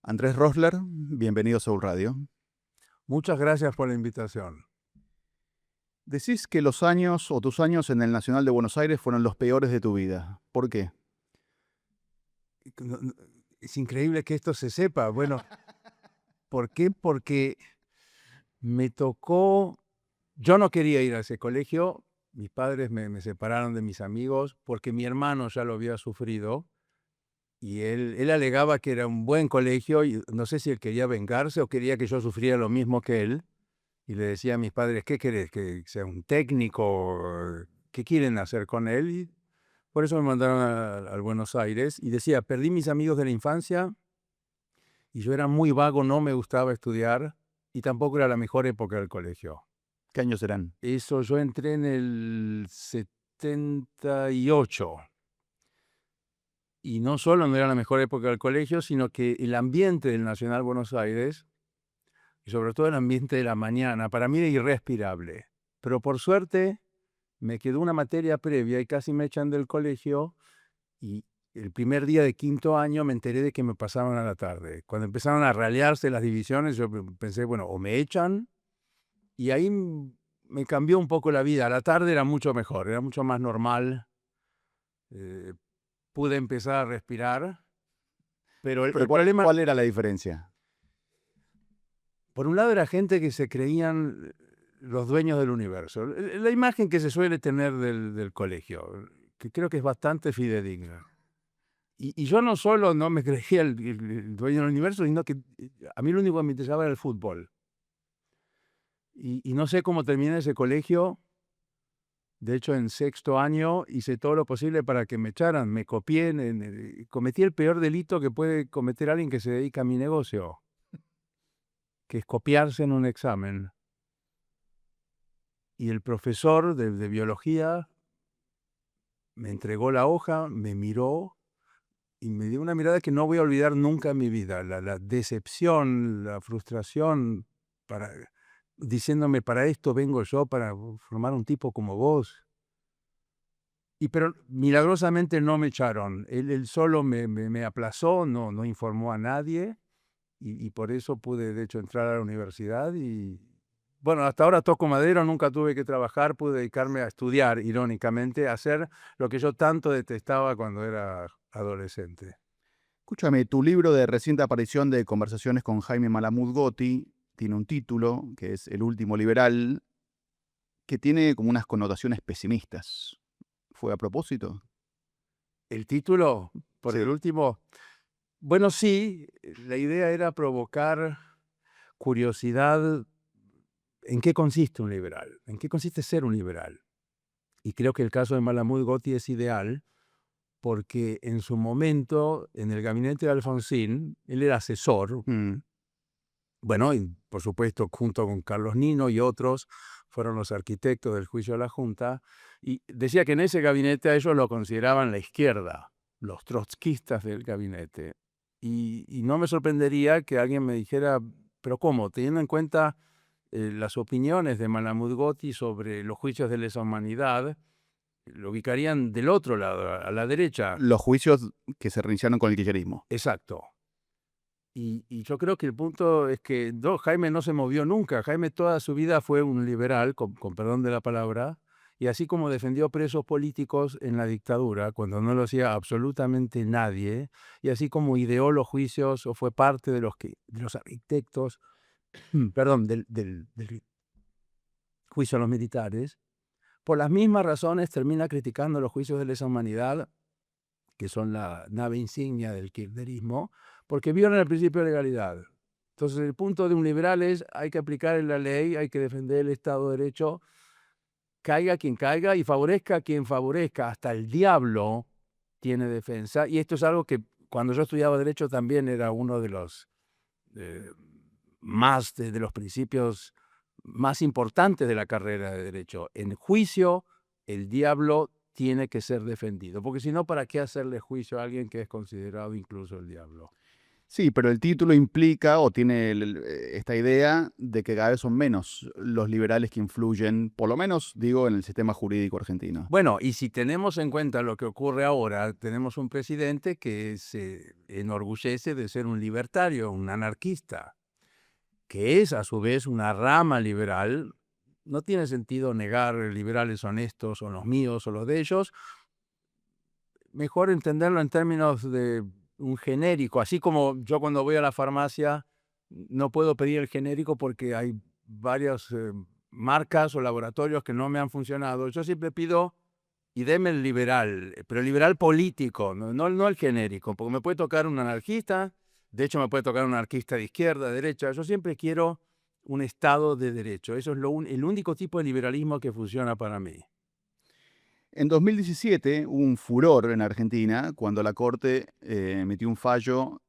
Andrés Rosler, bienvenido a Soul Radio. Muchas gracias por la invitación. Decís que los años o tus años en el Nacional de Buenos Aires fueron los peores de tu vida. ¿Por qué? Es increíble que esto se sepa. Bueno, ¿por qué? Porque me tocó, yo no quería ir a ese colegio, mis padres me separaron de mis amigos porque mi hermano ya lo había sufrido y él alegaba que era un buen colegio y no sé si él quería vengarse o quería que yo sufriera lo mismo que él. Y le decía a mis padres, ¿qué querés? ¿Que sea un técnico? ¿Qué quieren hacer con él? Y por eso me mandaron al Buenos Aires. Y decía, perdí mis amigos de la infancia y yo era muy vago, no me gustaba estudiar y tampoco era la mejor época del colegio. ¿Qué años serán? Eso, yo entré en el 78. Y no solo no era la mejor época del colegio, sino que el ambiente del Nacional Buenos Aires, y sobre todo el ambiente de la mañana, para mí era irrespirable. Pero por suerte me quedó una materia previa y casi me echan del colegio y el primer día de quinto año me enteré de que me pasaban a la tarde. Cuando empezaron a ralearse las divisiones, yo pensé, bueno, o me echan, y ahí me cambió un poco la vida. A la tarde era mucho mejor, era mucho más normal. eh, Pude empezar a respirar, pero el, Pero el problema, ¿cuál era la diferencia? por un lado, era gente que se creían los dueños del universo. La imagen que se suele tener del colegio, que creo que es bastante fidedigna. Y yo no solo no me creía el dueño del universo, sino que a mí lo único que me interesaba era el fútbol. Y no sé cómo terminé ese colegio. De hecho, en sexto año hice todo lo posible para que me echaran. Me copié, cometí el peor delito que puede cometer alguien que se dedica a mi negocio, que es copiarse en un examen. Y el profesor de biología me entregó la hoja, me miró y me dio una mirada que no voy a olvidar nunca en mi vida. La decepción, la frustración, para, diciéndome, para esto vengo yo, para formar un tipo como vos. Pero milagrosamente no me echaron. Él solo me aplazó, no informó a nadie y por eso pude, de hecho, entrar a la universidad. Y bueno, hasta ahora toco madera, nunca tuve que trabajar, pude dedicarme a estudiar, irónicamente, a hacer lo que yo tanto detestaba cuando era adolescente. Escúchame, tu libro de reciente aparición de Conversaciones con Jaime Malamud Gotti tiene un título que es El último liberal, que tiene como unas connotaciones pesimistas. ¿Fue a propósito? El título, por el Sí. último, bueno, sí, la idea era provocar curiosidad en qué consiste un liberal, en qué consiste ser un liberal. Y creo que el caso de Malamud Gotti es ideal porque en su momento, en el gabinete de Alfonsín, él era asesor, Mm. bueno, y por supuesto, junto con Carlos Nino y otros, fueron los arquitectos del juicio de la Junta, y decía que en ese gabinete a ellos lo consideraban la izquierda, los trotskistas del gabinete. Y no me sorprendería que alguien me dijera, pero ¿cómo? Teniendo en cuenta las opiniones de Malamud Gotti sobre los juicios de lesa humanidad, lo ubicarían del otro lado, a la derecha. Los juicios que se reiniciaron con el kirchnerismo. Exacto. Y yo creo que el punto es que Jaime no se movió nunca. Jaime toda su vida fue un liberal, con perdón de la palabra, y así como defendió presos políticos en la dictadura, cuando no lo hacía absolutamente nadie, y así como ideó los juicios o fue parte de los arquitectos, perdón, del juicio a los militares, por las mismas razones termina criticando los juicios de lesa humanidad, que son la nave insignia del kirchnerismo, porque violan el principio de legalidad. Entonces, el punto de un liberal es hay que aplicar la ley, hay que defender el Estado de Derecho, caiga quien caiga y favorezca a quien favorezca. Hasta el diablo tiene defensa. Y esto es algo que cuando yo estudiaba Derecho también era uno de los eh, de los principios más importantes de la carrera de Derecho. En juicio, el diablo tiene que ser defendido, porque si no, ¿para qué hacerle juicio a alguien que es considerado incluso el diablo? Sí, pero el título implica o tiene esta idea de que cada vez son menos los liberales que influyen, por lo menos, digo, en el sistema jurídico argentino. Bueno, y si tenemos en cuenta lo que ocurre ahora, tenemos un presidente que se enorgullece de ser un libertario, un anarquista, que es a su vez una rama liberal. No tiene sentido negar liberales honestos o los míos o los de ellos. Mejor entenderlo en términos de un genérico, así como yo cuando voy a la farmacia no puedo pedir el genérico porque hay varias marcas o laboratorios que no me han funcionado. Yo siempre pido y deme el liberal, pero el liberal político, no el genérico, porque me puede tocar un anarquista, de hecho me puede tocar un anarquista de izquierda, de derecha. Yo siempre quiero un Estado de derecho. Eso es el único tipo de liberalismo que funciona para mí. En 2017 hubo un furor en Argentina cuando la Corte emitió un fallo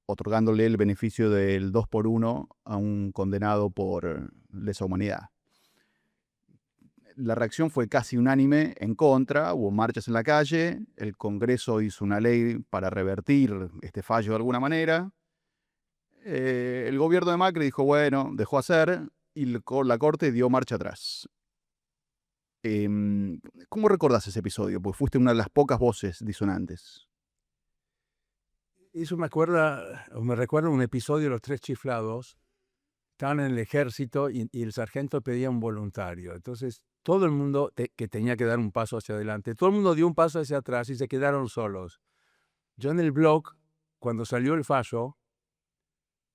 otorgándole el beneficio del 2 por 1 a un condenado por lesa humanidad. La reacción fue casi unánime en contra, hubo marchas en la calle, el Congreso hizo una ley para revertir este fallo de alguna manera. El gobierno de Macri dijo, bueno, dejó hacer y la Corte dio marcha atrás. ¿Cómo recordás ese episodio? Porque fuiste una de las pocas voces disonantes. Eso me recuerda un episodio de Los Tres Chiflados. Estaban en el ejército y el sargento pedía un voluntario. Entonces, todo el mundo que tenía que dar un paso hacia adelante, todo el mundo dio un paso hacia atrás y se quedaron solos. Yo en el blog, cuando salió el fallo,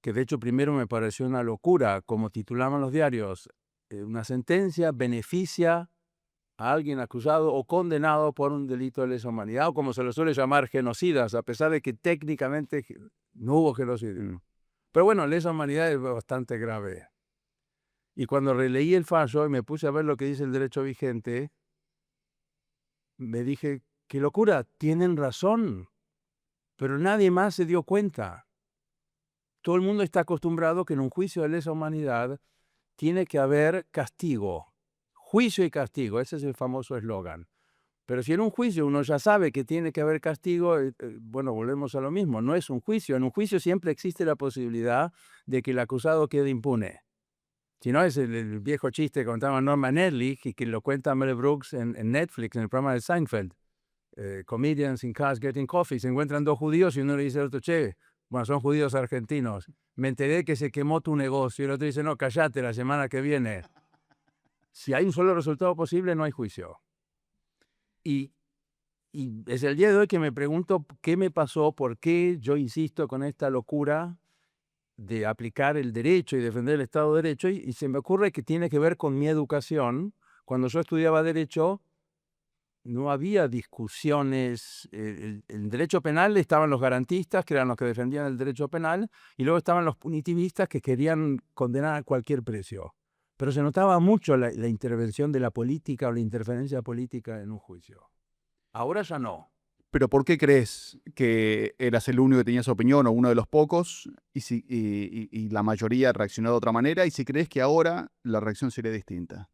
que de hecho primero me pareció una locura, como titulaban los diarios, una sentencia beneficia a alguien acusado o condenado por un delito de lesa humanidad, o como se lo suele llamar, genocidas, a pesar de que técnicamente no hubo genocidio. Pero bueno, lesa humanidad es bastante grave. Y cuando releí el fallo y me puse a ver lo que dice el derecho vigente, me dije, qué locura, tienen razón, pero nadie más se dio cuenta. Todo el mundo está acostumbrado que en un juicio de lesa humanidad tiene que haber castigo, juicio y castigo, ese es el famoso eslogan. Pero si en un juicio uno ya sabe que tiene que haber castigo, bueno, volvemos a lo mismo, no es un juicio. En un juicio siempre existe la posibilidad de que el acusado quede impune. Si no, es el viejo chiste que contaba Norman Ehrlich y que lo cuenta Mel Brooks en Netflix, en el programa de Seinfeld. Comedians in Cars Getting Coffee. Se encuentran dos judíos y uno le dice al otro, che, bueno, son judíos argentinos. Me enteré que se quemó tu negocio. Y el otro dice, no, cállate, la semana que viene. Si hay un solo resultado posible, no hay juicio. Y es el día de hoy que me pregunto qué me pasó, por qué yo insisto con esta locura de aplicar el derecho y defender el Estado de Derecho, y se me ocurre que tiene que ver con mi educación. Cuando yo estudiaba Derecho, no había discusiones. El derecho penal estaban los garantistas, que eran los que defendían el derecho penal, y luego estaban los punitivistas que querían condenar a cualquier precio. Pero se notaba mucho la intervención de la política o la interferencia política en un juicio. Ahora ya no. ¿Pero por qué crees que eras el único que tenía esa opinión o uno de los pocos y la mayoría reaccionó de otra manera? Y si crees que ahora la reacción sería distinta.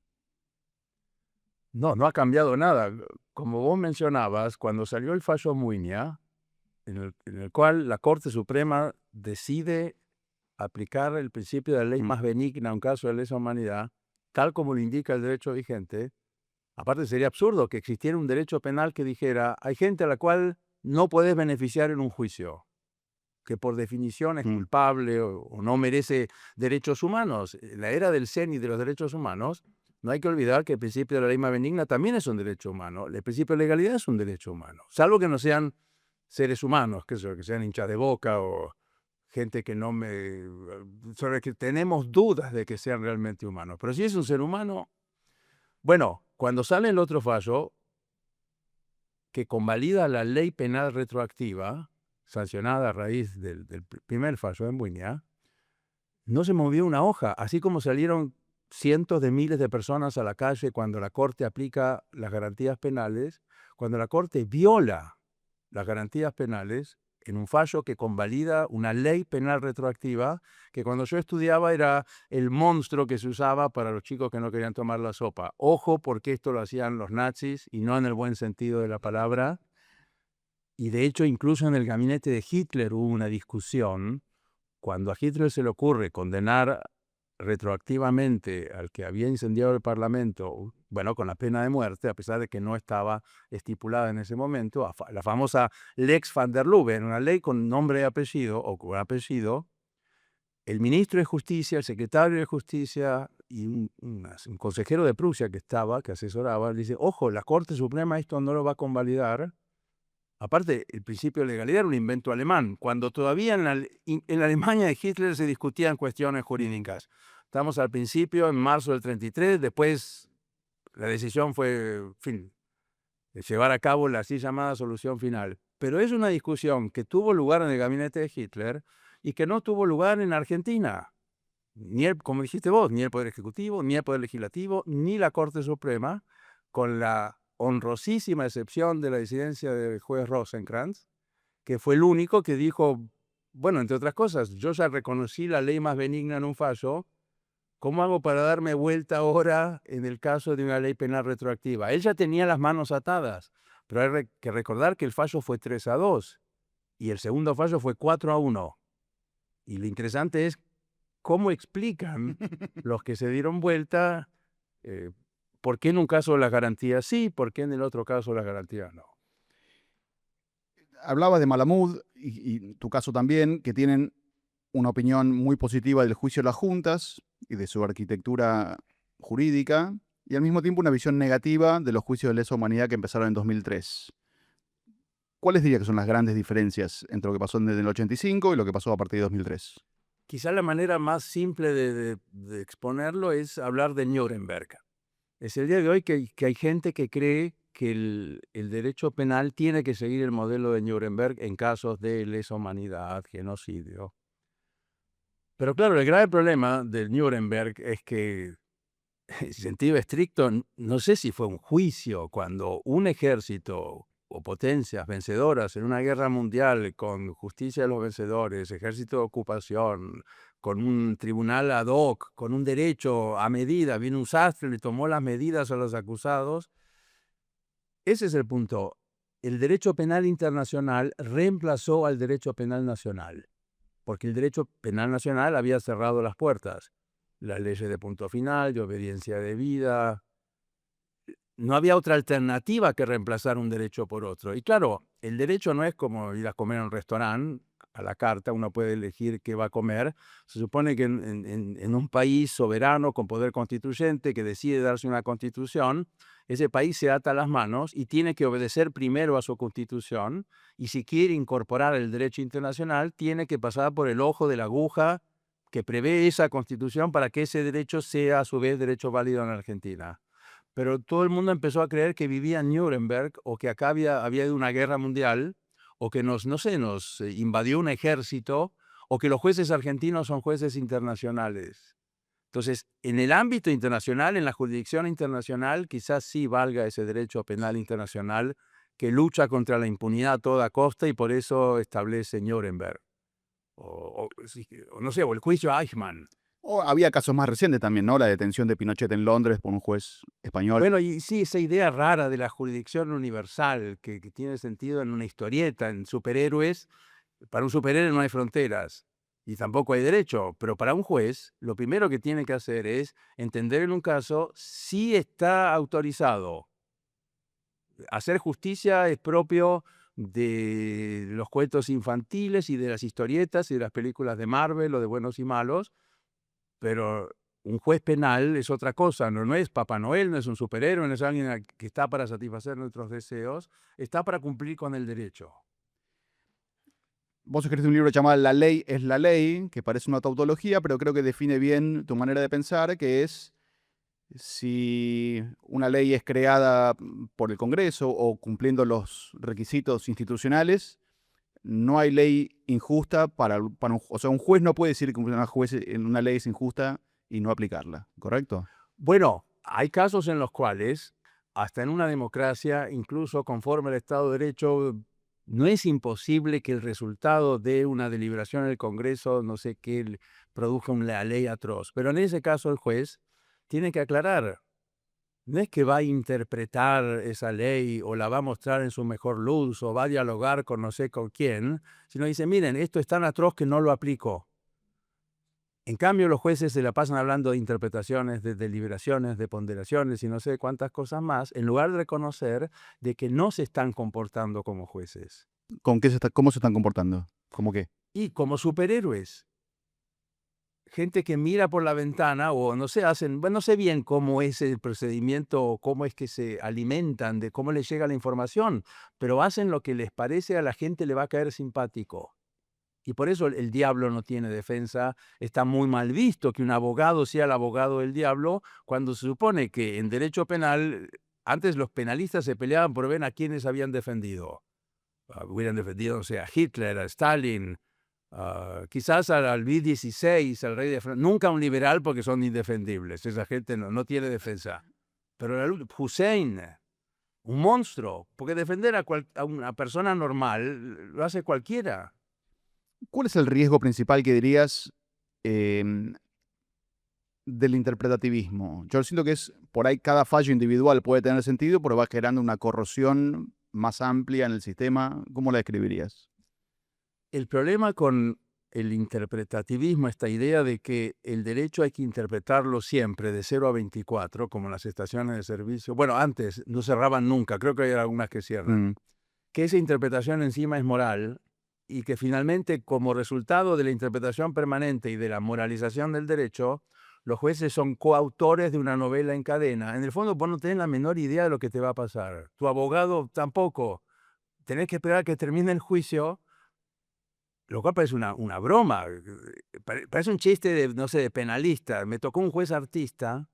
No, no ha cambiado nada. Como vos mencionabas, cuando salió el fallo Muiña, en el cual la Corte Suprema decide aplicar el principio de la ley más benigna a un caso de lesa humanidad, tal como lo indica el derecho vigente. Aparte, sería absurdo que existiera un derecho penal que dijera, hay gente a la cual no puedes beneficiar en un juicio, que por definición es culpable o no merece derechos humanos. En la era del Zen y de los derechos humanos, no hay que olvidar que el principio de la ley más benigna también es un derecho humano. El principio de legalidad es un derecho humano, salvo que no sean seres humanos, que sean hinchas de boca o gente que sobre que tenemos dudas de que sean realmente humanos. Pero si es un ser humano, bueno, cuando sale el otro fallo que convalida la ley penal retroactiva, sancionada a raíz del primer fallo en Muiña, no se movió una hoja, así como salieron cientos de miles de personas a la calle cuando la Corte aplica las garantías penales, cuando la Corte viola las garantías penales en un fallo que convalida una ley penal retroactiva que cuando yo estudiaba era el monstruo que se usaba para los chicos que no querían tomar la sopa. Ojo, porque esto lo hacían los nazis y no en el buen sentido de la palabra. Y de hecho, incluso en el gabinete de Hitler hubo una discusión. Cuando a Hitler se le ocurre condenar retroactivamente al que había incendiado el Parlamento, bueno, con la pena de muerte, a pesar de que no estaba estipulada en ese momento, la famosa Lex van der Lubbe, una ley con nombre y apellido, o con apellido, el ministro de Justicia, el secretario de Justicia y un consejero de Prusia que asesoraba, dice, ojo, la Corte Suprema esto no lo va a convalidar. Aparte, el principio de legalidad era un invento alemán, cuando todavía en la Alemania de Hitler se discutían cuestiones jurídicas. Estamos al principio, en marzo del 33, después la decisión fue, en fin, de llevar a cabo la así llamada solución final. Pero es una discusión que tuvo lugar en el gabinete de Hitler y que no tuvo lugar en Argentina. Como dijiste vos, ni el Poder Ejecutivo, ni el Poder Legislativo, ni la Corte Suprema, con la honrosísima excepción de la disidencia del juez Rosenkrantz, que fue el único que dijo, bueno, entre otras cosas, yo ya reconocí la ley más benigna en un fallo, ¿cómo hago para darme vuelta ahora en el caso de una ley penal retroactiva? Él ya tenía las manos atadas, pero hay que recordar que el fallo fue 3-2 y el segundo fallo fue 4-1. Y lo interesante es cómo explican los que se dieron vuelta por qué en un caso las garantías sí, por qué en el otro caso las garantías no. Hablabas de Malamud y tu caso también, que tienen una opinión muy positiva del juicio de las juntas y de su arquitectura jurídica, y al mismo tiempo una visión negativa de los juicios de lesa humanidad que empezaron en 2003. ¿Cuáles dirías que son las grandes diferencias entre lo que pasó desde el 85 y lo que pasó a partir de 2003? Quizá la manera más simple de exponerlo es hablar de Nuremberg. Es el día de hoy que hay gente que cree que el derecho penal tiene que seguir el modelo de Nuremberg en casos de lesa humanidad, genocidio. Pero claro, el grave problema del Nuremberg es que, en sentido estricto, no sé si fue un juicio cuando un ejército o potencias vencedoras en una guerra mundial con justicia de los vencedores, ejército de ocupación, con un tribunal ad hoc, con un derecho a medida, vino un sastre, le tomó las medidas a los acusados. Ese es el punto. El derecho penal internacional reemplazó al derecho penal nacional, porque el derecho penal nacional había cerrado las puertas. Las leyes de punto final, de obediencia debida. No había otra alternativa que reemplazar un derecho por otro. Y claro, el derecho no es como ir a comer en un restaurante, a la carta, uno puede elegir qué va a comer. Se supone que en un país soberano con poder constituyente que decide darse una constitución, ese país se ata las manos y tiene que obedecer primero a su constitución, y si quiere incorporar el derecho internacional, tiene que pasar por el ojo de la aguja que prevé esa constitución para que ese derecho sea a su vez derecho válido en Argentina. Pero todo el mundo empezó a creer que vivía en Nuremberg, o que acá había habido una guerra mundial, o que nos invadió un ejército, o que los jueces argentinos son jueces internacionales. Entonces, en el ámbito internacional, en la jurisdicción internacional, quizás sí valga ese derecho penal internacional que lucha contra la impunidad a toda costa y por eso establece Nuremberg. O no sé, o el juicio Eichmann. O había casos más recientes también, ¿no? La detención de Pinochet en Londres por un juez español. Bueno, y sí, esa idea rara de la jurisdicción universal que tiene sentido en una historieta, en superhéroes. Para un superhéroe no hay fronteras y tampoco hay derecho, pero para un juez lo primero que tiene que hacer es entender en un caso si está autorizado. Hacer justicia es propio de los cuentos infantiles y de las historietas y de las películas de Marvel o de buenos y malos, pero un juez penal es otra cosa, no es Papá Noel, no es un superhéroe, no es alguien que está para satisfacer nuestros deseos, está para cumplir con el derecho. Vos escribiste un libro llamado La ley es la ley, que parece una tautología, pero creo que define bien tu manera de pensar, que es si una ley es creada por el Congreso o cumpliendo los requisitos institucionales, no hay ley injusta o sea, un juez no puede decir que una ley es injusta y no aplicarla, ¿correcto? Bueno, hay casos en los cuales, hasta en una democracia, incluso conforme al Estado de Derecho, no es imposible que el resultado de una deliberación en el Congreso, no sé qué, produzca una ley atroz. Pero en ese caso el juez tiene que aclarar, no es que va a interpretar esa ley o la va a mostrar en su mejor luz o va a dialogar con no sé con quién, sino dice, miren, esto es tan atroz que no lo aplico. En cambio, los jueces se la pasan hablando de interpretaciones, de deliberaciones, de ponderaciones y no sé cuántas cosas más, en lugar de reconocer de que no se están comportando como jueces ¿Cómo se están comportando? ¿Cómo qué? y como superhéroes. Gente que mira por la ventana o no sé, bueno, no sé bien cómo es el procedimiento o cómo es que se alimentan, de cómo les llega la información, pero hacen lo que les parece a la gente le va a caer simpático. Y por eso el diablo no tiene defensa. Está muy mal visto que un abogado sea el abogado del diablo, cuando se supone que en derecho penal, antes los penalistas se peleaban por ver a quienes habían defendido. Hubieran defendido, o sea, a Hitler, a Stalin, quizás al Luis XVI, al rey de Francia. Nunca un liberal porque son indefendibles. Esa gente no tiene defensa. Pero Hussein, un monstruo, porque defender a una persona normal lo hace cualquiera. ¿Cuál es el riesgo principal que dirías em, del interpretativismo? Yo siento que es, por ahí cada fallo individual puede tener sentido, pero va generando una corrosión más amplia en el sistema. ¿Cómo la describirías? El problema con el interpretativismo, esta idea de que el derecho hay que interpretarlo siempre, de 0 a 24, como las estaciones de servicio. Bueno, antes no cerraban nunca, creo que hay algunas que cierran. Mm. Que esa interpretación encima es moral y que finalmente, como resultado de la interpretación permanente y de la moralización del derecho, los jueces son coautores de una novela en cadena. En el fondo, vos no tenés la menor idea de lo que te va a pasar. Tu abogado tampoco. Tenés que esperar a que termine el juicio, lo cual parece una broma. Parece un chiste de, no sé, de penalista. Me tocó un juez artista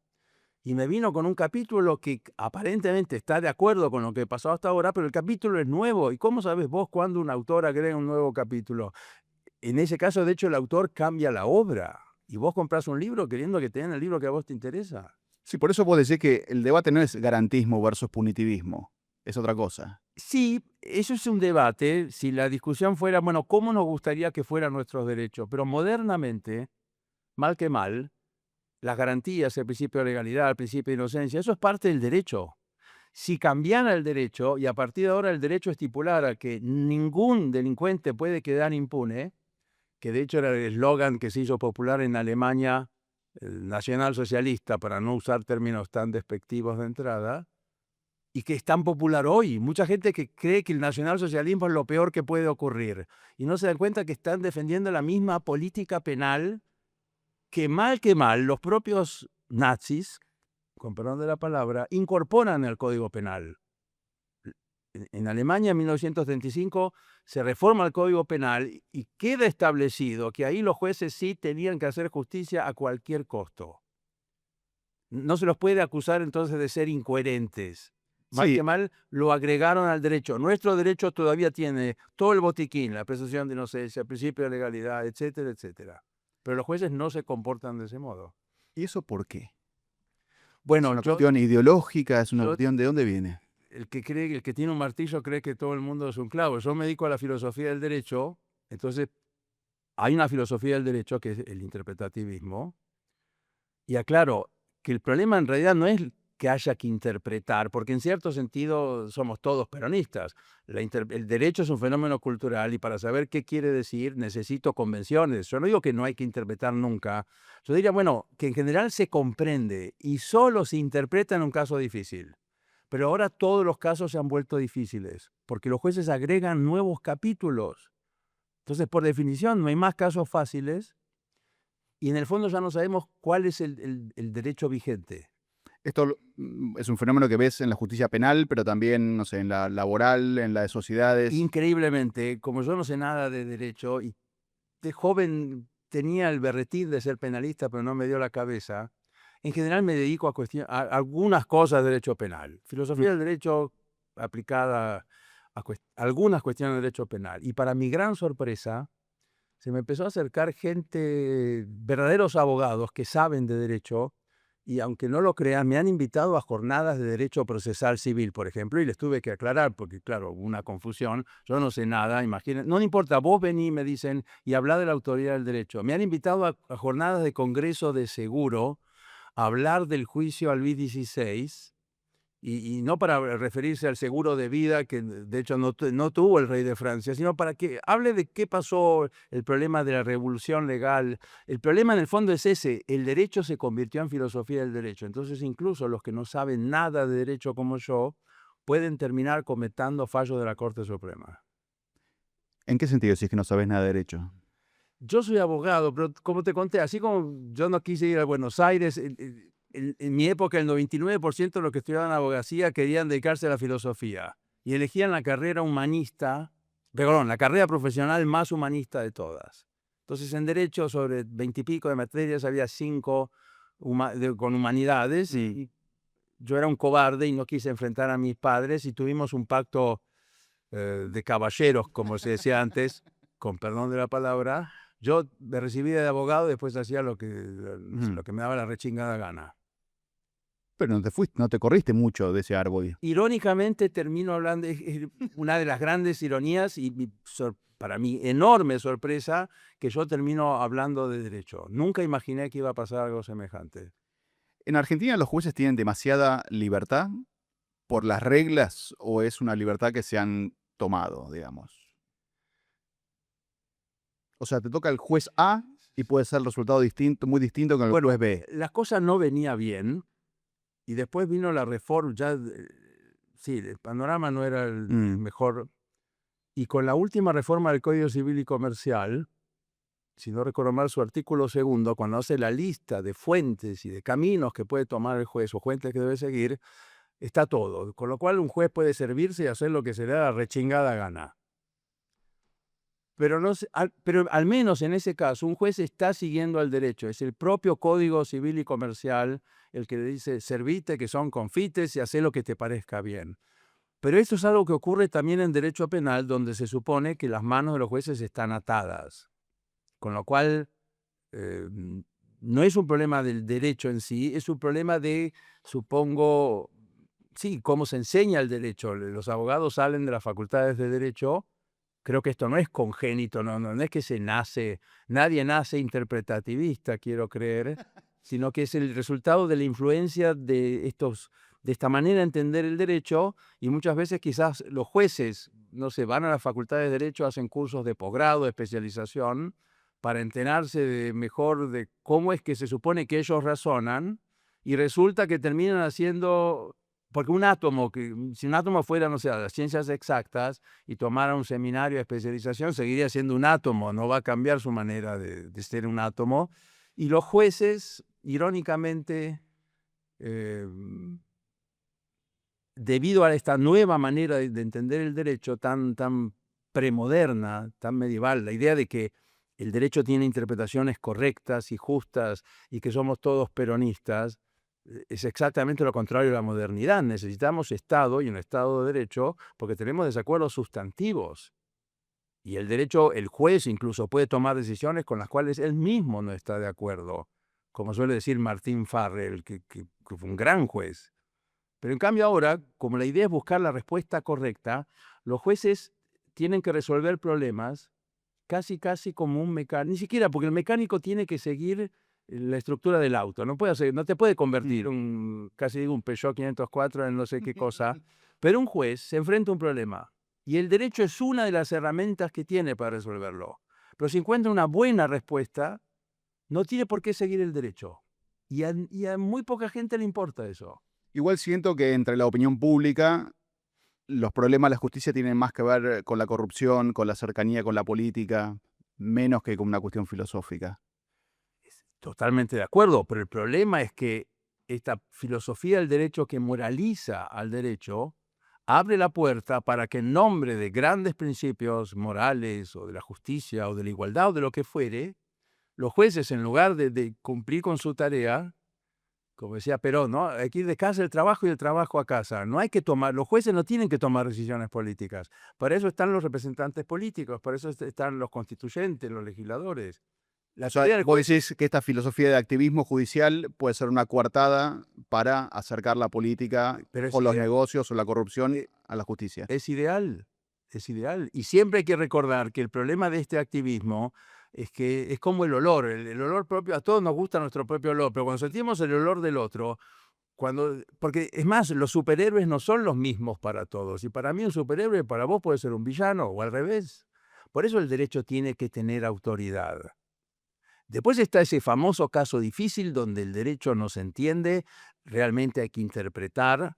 y me vino con un capítulo que aparentemente está de acuerdo con lo que pasó hasta ahora, pero el capítulo es nuevo. ¿Y cómo sabes vos cuándo un autor agrega un nuevo capítulo? En ese caso, de hecho, el autor cambia la obra y vos comprás un libro queriendo que te den el libro que a vos te interesa. Sí, por eso vos decís que el debate no es garantismo versus punitivismo, es otra cosa. Sí, eso es un debate. Si la discusión fuera, bueno, ¿cómo nos gustaría que fueran nuestros derechos? Pero modernamente, mal que mal, las garantías, el principio de legalidad, el principio de inocencia, eso es parte del derecho. Si cambiara el derecho y a partir de ahora el derecho estipulara que ningún delincuente puede quedar impune, que de hecho era el eslogan que se hizo popular en Alemania, el nacionalsocialista, para no usar términos tan despectivos de entrada, y que es tan popular hoy. Mucha gente que cree que el nacionalsocialismo es lo peor que puede ocurrir y no se dan cuenta que están defendiendo la misma política penal que mal, los propios nazis, con perdón de la palabra, incorporan al Código Penal. En Alemania, en 1935, se reforma el Código Penal y queda establecido que ahí los jueces sí tenían que hacer justicia a cualquier costo. No se los puede acusar entonces de ser incoherentes. Mal Sí, que mal, lo agregaron al derecho. Nuestro derecho todavía tiene todo el botiquín, la presunción de inocencia, el principio de legalidad, etcétera, etcétera. Pero los jueces no se comportan de ese modo. ¿y eso por qué? ¿Es Bueno, una cuestión ideológica? ¿Es una yo cuestión de dónde viene? el que tiene un martillo cree que todo el mundo es un clavo. Yo me dedico a la filosofía del derecho, entonces hay una filosofía del derecho que es el interpretativismo, y aclaro que el problema en realidad no es que haya que interpretar, porque en cierto sentido somos todos peronistas. El derecho es un fenómeno cultural y para saber qué quiere decir necesito convenciones. Yo no digo que no hay que interpretar nunca. Yo diría, bueno, que en general se comprende y solo se interpreta en un caso difícil. Pero ahora todos los casos se han vuelto difíciles, porque los jueces agregan nuevos capítulos. Entonces, por definición, no hay más casos fáciles y en el fondo ya no sabemos cuál es el derecho vigente. Es un fenómeno que ves en la justicia penal, pero también, no sé, en la laboral, en la de sociedades. Increíblemente, como yo no sé nada de derecho y de joven tenía el berretín de ser penalista, pero no me dio la cabeza, en general me dedico a algunas cosas de derecho penal. Mm. Filosofía del derecho aplicada a algunas cuestiones de derecho penal. Y para mi gran sorpresa, se me empezó a acercar gente, verdaderos abogados que saben de derecho, y aunque no lo crean, me han invitado a jornadas de derecho procesal civil, por ejemplo, y les tuve que aclarar, porque claro, hubo una confusión, yo no sé nada, imaginen, no me importa, vos vení, me dicen, y habla de la autoridad del derecho. Me han invitado a jornadas de congreso de seguro, a hablar del juicio al Luis XVI, y no para referirse al seguro de vida, que de hecho no tuvo el rey de Francia, sino para que hable de qué pasó, el problema de la revolución legal. El problema en el fondo es ese: el derecho se convirtió en filosofía del derecho. Entonces incluso los que no saben nada de derecho como yo pueden terminar comentando fallos de la Corte Suprema. ¿En qué sentido si es que no sabes nada de derecho? Yo soy abogado, pero como te conté, así como yo no quise ir a Buenos Aires, en mi época el 99% de los que estudiaban abogacía querían dedicarse a la filosofía y elegían la carrera humanista, perdón, la carrera profesional más humanista de todas. Entonces en derecho, sobre 20 y pico de materias, había 5 con humanidades, y yo era un cobarde y no quise enfrentar a mis padres, y tuvimos un pacto de caballeros, como se decía antes, con perdón de la palabra. Yo me recibí de abogado y después hacía lo que me daba la rechingada gana. Pero no te fuiste, no te corriste mucho de ese árbol. Irónicamente termino hablando, es una de las grandes ironías y para mí enorme sorpresa, que yo termino hablando de derecho. Nunca imaginé que iba a pasar algo semejante. ¿En Argentina los jueces tienen demasiada libertad por las reglas o es una libertad que se han tomado, digamos? O sea, te toca el juez A y puede ser el resultado distinto, muy distinto con el Bueno, juez B. las cosas no venía bien y después vino la reforma. Sí, el panorama no era el mejor. Y con la última reforma del Código Civil y Comercial, si no recuerdo mal, su artículo 2, cuando hace la lista de fuentes y de caminos que puede tomar el juez o fuentes que debe seguir, está todo. Con lo cual un juez puede servirse y hacer lo que se le da la rechingada gana. Pero, pero al menos en ese caso, un juez está siguiendo al derecho. Es el propio Código Civil y Comercial el que le dice: servite, que son confites, y hacé lo que te parezca bien. Pero esto es algo que ocurre también en derecho penal, donde se supone que las manos de los jueces están atadas. Con lo cual, no es un problema del derecho en sí, es un problema de, supongo, sí, cómo se enseña el derecho. Los abogados salen de las facultades de derecho. Creo que esto no es congénito, no es que se nace, nadie nace interpretativista, quiero creer, sino que es el resultado de la influencia de esta manera de entender el derecho, y muchas veces quizás los jueces, no sé, van a las facultades de derecho, hacen cursos de posgrado, de especialización, para enterarse mejor de cómo es que se supone que ellos razonan, y resulta que terminan haciendo. Porque si un átomo fuera, no sé, a las ciencias exactas y tomara un seminario de especialización, seguiría siendo un átomo, no va a cambiar su manera de ser un átomo. Y los jueces, irónicamente, debido a esta nueva manera de entender el derecho tan premoderna, tan medieval, la idea de que el derecho tiene interpretaciones correctas y justas y que somos todos peronistas, es exactamente lo contrario de la modernidad. Necesitamos Estado y un Estado de Derecho porque tenemos desacuerdos sustantivos. Y el derecho, el juez incluso puede tomar decisiones con las cuales él mismo no está de acuerdo, como suele decir Martín Farrell, que fue un gran juez. Pero en cambio ahora, como la idea es buscar la respuesta correcta, los jueces tienen que resolver problemas casi como un mecánico, ni siquiera, porque el mecánico tiene que seguir la estructura del auto, no te puede convertir un Peugeot 504 en no sé qué cosa, pero un juez se enfrenta a un problema y el derecho es una de las herramientas que tiene para resolverlo. Pero si encuentra una buena respuesta, no tiene por qué seguir el derecho. Y a muy poca gente le importa eso. Igual siento que entre la opinión pública, los problemas de la justicia tienen más que ver con la corrupción, con la cercanía con la política, menos que con una cuestión filosófica. Totalmente de acuerdo, pero el problema es que esta filosofía del derecho que moraliza al derecho abre la puerta para que en nombre de grandes principios morales o de la justicia o de la igualdad o de lo que fuere, los jueces, en lugar de cumplir con su tarea, como decía Perón, ¿no? Hay que ir de casa al trabajo y del trabajo a casa. No hay que los jueces no tienen que tomar decisiones políticas. Para eso están los representantes políticos, para eso están los constituyentes, los legisladores. O sea, vos decís que esta filosofía de activismo judicial puede ser una coartada para acercar la política o los negocios o la corrupción a la justicia. Es ideal. Y siempre hay que recordar que el problema de este activismo es que es como el olor. El olor propio, a todos nos gusta nuestro propio olor, pero cuando sentimos el olor del otro, Porque es más, los superhéroes no son los mismos para todos. Y para mí un superhéroe, para vos puede ser un villano o al revés. Por eso el derecho tiene que tener autoridad. Después está ese famoso caso difícil donde el derecho no se entiende, realmente hay que interpretar.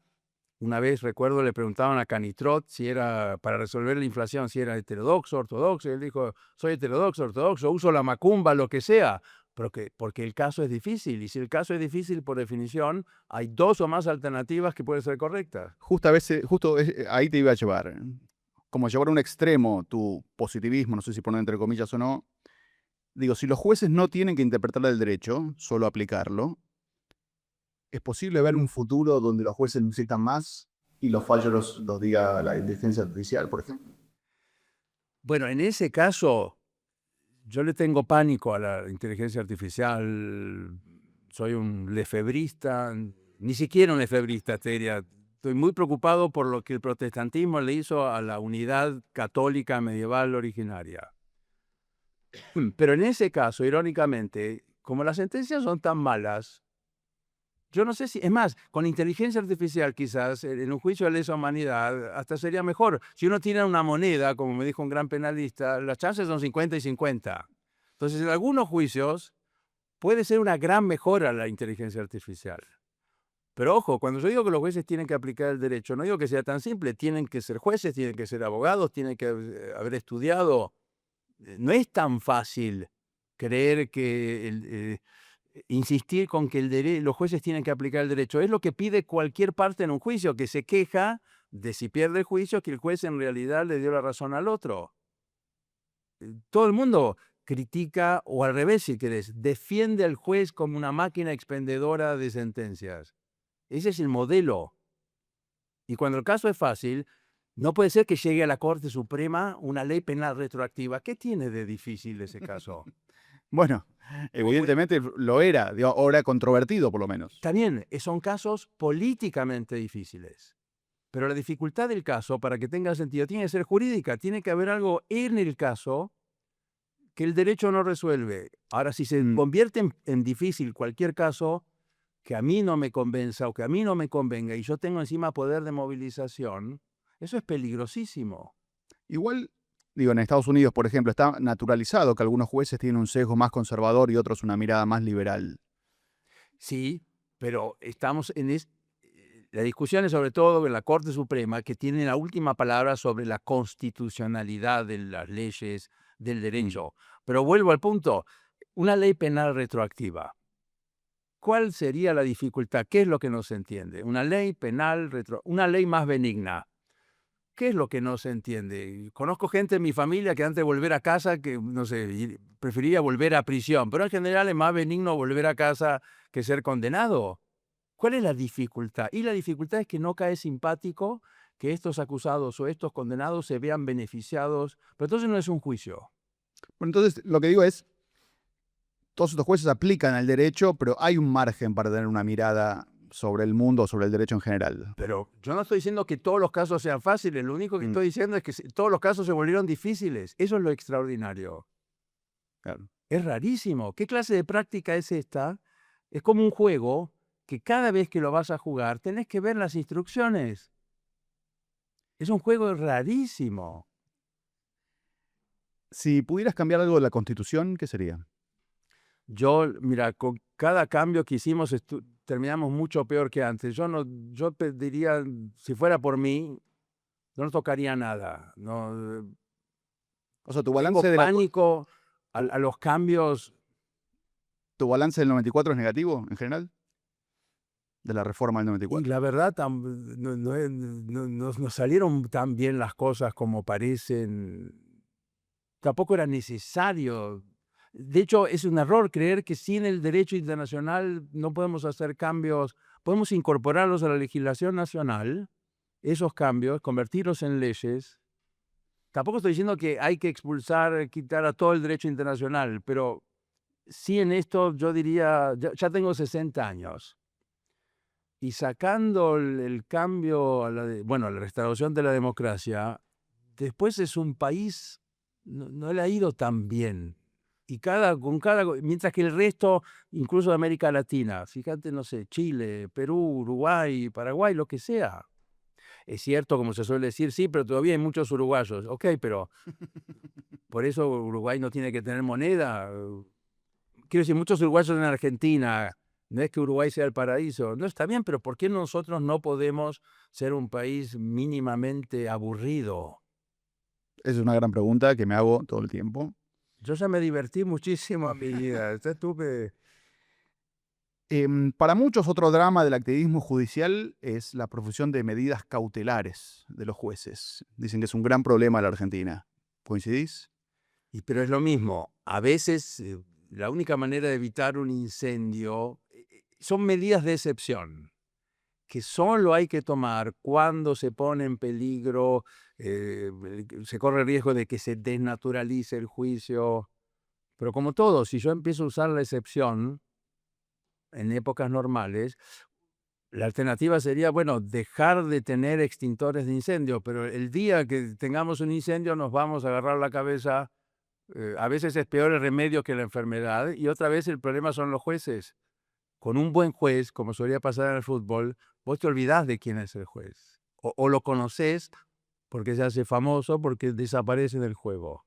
Una vez, recuerdo, le preguntaban a Canitrot si era, para resolver la inflación, si era heterodoxo, ortodoxo, y él dijo, soy heterodoxo, ortodoxo, uso la macumba, lo que sea, porque el caso es difícil, y si el caso es difícil, por definición, hay 2 o más alternativas que pueden ser correctas. Justo ahí te iba a llevar. Como llevar a un extremo tu positivismo, no sé si poner entre comillas o no. Digo, si los jueces no tienen que interpretar el derecho, solo aplicarlo, ¿es posible ver un futuro donde los jueces necesitan más y los fallos los diga la inteligencia artificial, por ejemplo? Bueno, en ese caso, yo le tengo pánico a la inteligencia artificial, soy un lefebrista, ni siquiera un lefebrista, te diría. Estoy muy preocupado por lo que el protestantismo le hizo a la unidad católica medieval originaria. Pero en ese caso, irónicamente, como las sentencias son tan malas, yo no sé si, es más, con inteligencia artificial quizás, en un juicio de lesa humanidad, hasta sería mejor. Si uno tiene una moneda, como me dijo un gran penalista, las chances son 50 y 50. Entonces, en algunos juicios puede ser una gran mejora la inteligencia artificial. Pero ojo, cuando yo digo que los jueces tienen que aplicar el derecho, no digo que sea tan simple. Tienen que ser jueces, tienen que ser abogados, tienen que haber estudiado. No es tan fácil creer que insistir con que los jueces tienen que aplicar el derecho. Es lo que pide cualquier parte en un juicio, que se queja de si pierde el juicio, que el juez en realidad le dio la razón al otro. Todo el mundo critica, o al revés si querés, defiende al juez como una máquina expendedora de sentencias. Ese es el modelo. Y cuando el caso es fácil, no puede ser que llegue a la Corte Suprema una ley penal retroactiva. ¿Qué tiene de difícil ese caso? Bueno, evidentemente lo era, digo, ahora controvertido por lo menos. También son casos políticamente difíciles. Pero la dificultad del caso, para que tenga sentido, tiene que ser jurídica. Tiene que haber algo en el caso que el derecho no resuelve. Ahora, si se convierte en difícil cualquier caso que a mí no me convenza o que a mí no me convenga y yo tengo encima poder de movilización, eso es peligrosísimo. Igual, digo, en Estados Unidos, por ejemplo, está naturalizado que algunos jueces tienen un sesgo más conservador y otros una mirada más liberal. Sí, pero estamos en la discusión es sobre todo en la Corte Suprema, que tiene la última palabra sobre la constitucionalidad de las leyes del derecho. Pero vuelvo al punto, una ley penal retroactiva. ¿Cuál sería la dificultad? ¿Qué es lo que no se entiende? Una ley penal una ley más benigna. ¿Qué es lo que no se entiende? Conozco gente en mi familia que antes de volver a casa, que no sé, prefería volver a prisión, pero en general es más benigno volver a casa que ser condenado. ¿Cuál es la dificultad? Y la dificultad es que no cae simpático que estos acusados o estos condenados se vean beneficiados, pero entonces no es un juicio. Bueno, entonces, lo que digo es, todos estos jueces aplican el derecho, pero hay un margen para tener una mirada sobre el mundo, sobre el derecho en general. Pero yo no estoy diciendo que todos los casos sean fáciles, lo único que estoy diciendo es que todos los casos se volvieron difíciles. Eso es lo extraordinario. Claro. Es rarísimo. ¿Qué clase de práctica es esta? Es como un juego que cada vez que lo vas a jugar tenés que ver las instrucciones. Es un juego rarísimo. Si pudieras cambiar algo de la Constitución, ¿qué sería? Mira, con cada cambio que hicimos terminamos mucho peor que antes. Yo diría, si fuera por mí, no tocaría nada. No, O sea, tengo pánico a los cambios. ¿Tu balance del 94 es negativo en general? De la reforma del Y 94. la verdad, no salieron tan bien las cosas como parecen. Tampoco era necesario. De hecho, es un error creer que sin el derecho internacional no podemos hacer cambios. Podemos incorporarlos a la legislación nacional, esos cambios, convertirlos en leyes. Tampoco estoy diciendo que hay que quitar a todo el derecho internacional, pero sí en esto yo diría, ya tengo 60 años. Y sacando el cambio a la restauración de la democracia, después es un país, no le ha ido tan bien. mientras que el resto, incluso de América Latina, fíjate, no sé, Chile, Perú, Uruguay, Paraguay, lo que sea. Es cierto, como se suele decir, sí, pero todavía hay muchos uruguayos. Ok, pero por eso Uruguay no tiene que tener moneda. Quiero decir, muchos uruguayos en Argentina, no es que Uruguay sea el paraíso, no está bien, pero ¿por qué nosotros no podemos ser un país mínimamente aburrido? Es una gran pregunta que me hago todo el tiempo. Yo ya me divertí muchísimo en mi vida. Ya estuve. Para muchos, otro drama del activismo judicial es la profusión de medidas cautelares de los jueces. Dicen que es un gran problema en la Argentina. ¿Coincidís? Pero es lo mismo. A veces la única manera de evitar un incendio son medidas de excepción, que solo hay que tomar cuando se pone en peligro, se corre el riesgo de que se desnaturalice el juicio. Pero como todo, si yo empiezo a usar la excepción en épocas normales, la alternativa sería, bueno, dejar de tener extintores de incendio, pero el día que tengamos un incendio nos vamos a agarrar la cabeza. A veces es peor el remedio que la enfermedad y otra vez el problema son los jueces. Con un buen juez, como solía pasar en el fútbol, vos te olvidás de quién es el juez. O lo conoces porque se hace famoso, porque desaparece del juego.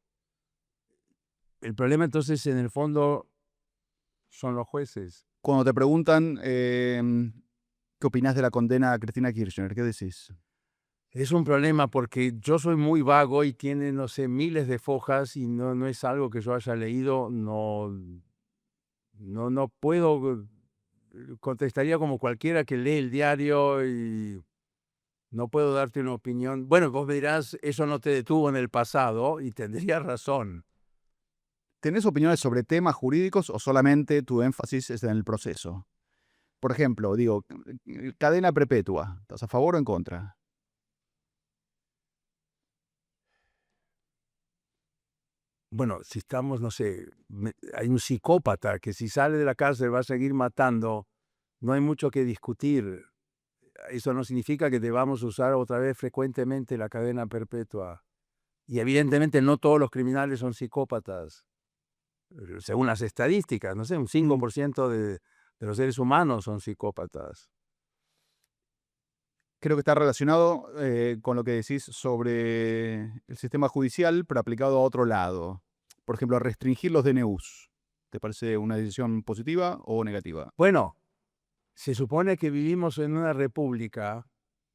El problema entonces en el fondo son los jueces. Cuando te preguntan qué opinás de la condena a Cristina Kirchner, ¿qué decís? Es un problema porque yo soy muy vago y tiene, no sé, miles de fojas y no es algo que yo haya leído, no puedo, contestaría como cualquiera que lee el diario y no puedo darte una opinión. Bueno, vos me dirás, eso no te detuvo en el pasado y tendrías razón. ¿Tenés opiniones sobre temas jurídicos o solamente tu énfasis es en el proceso? Por ejemplo, digo, cadena perpetua, ¿estás a favor o en contra? Bueno, si estamos, no sé, hay un psicópata que si sale de la cárcel va a seguir matando, no hay mucho que discutir. Eso no significa que debamos usar otra vez frecuentemente la cadena perpetua. Y evidentemente no todos los criminales son psicópatas. Según las estadísticas, no sé, un 5% de los seres humanos son psicópatas. Creo que está relacionado con lo que decís sobre el sistema judicial, pero aplicado a otro lado. Por ejemplo, restringir los DNUs. ¿Te parece una decisión positiva o negativa? Bueno, se supone que vivimos en una república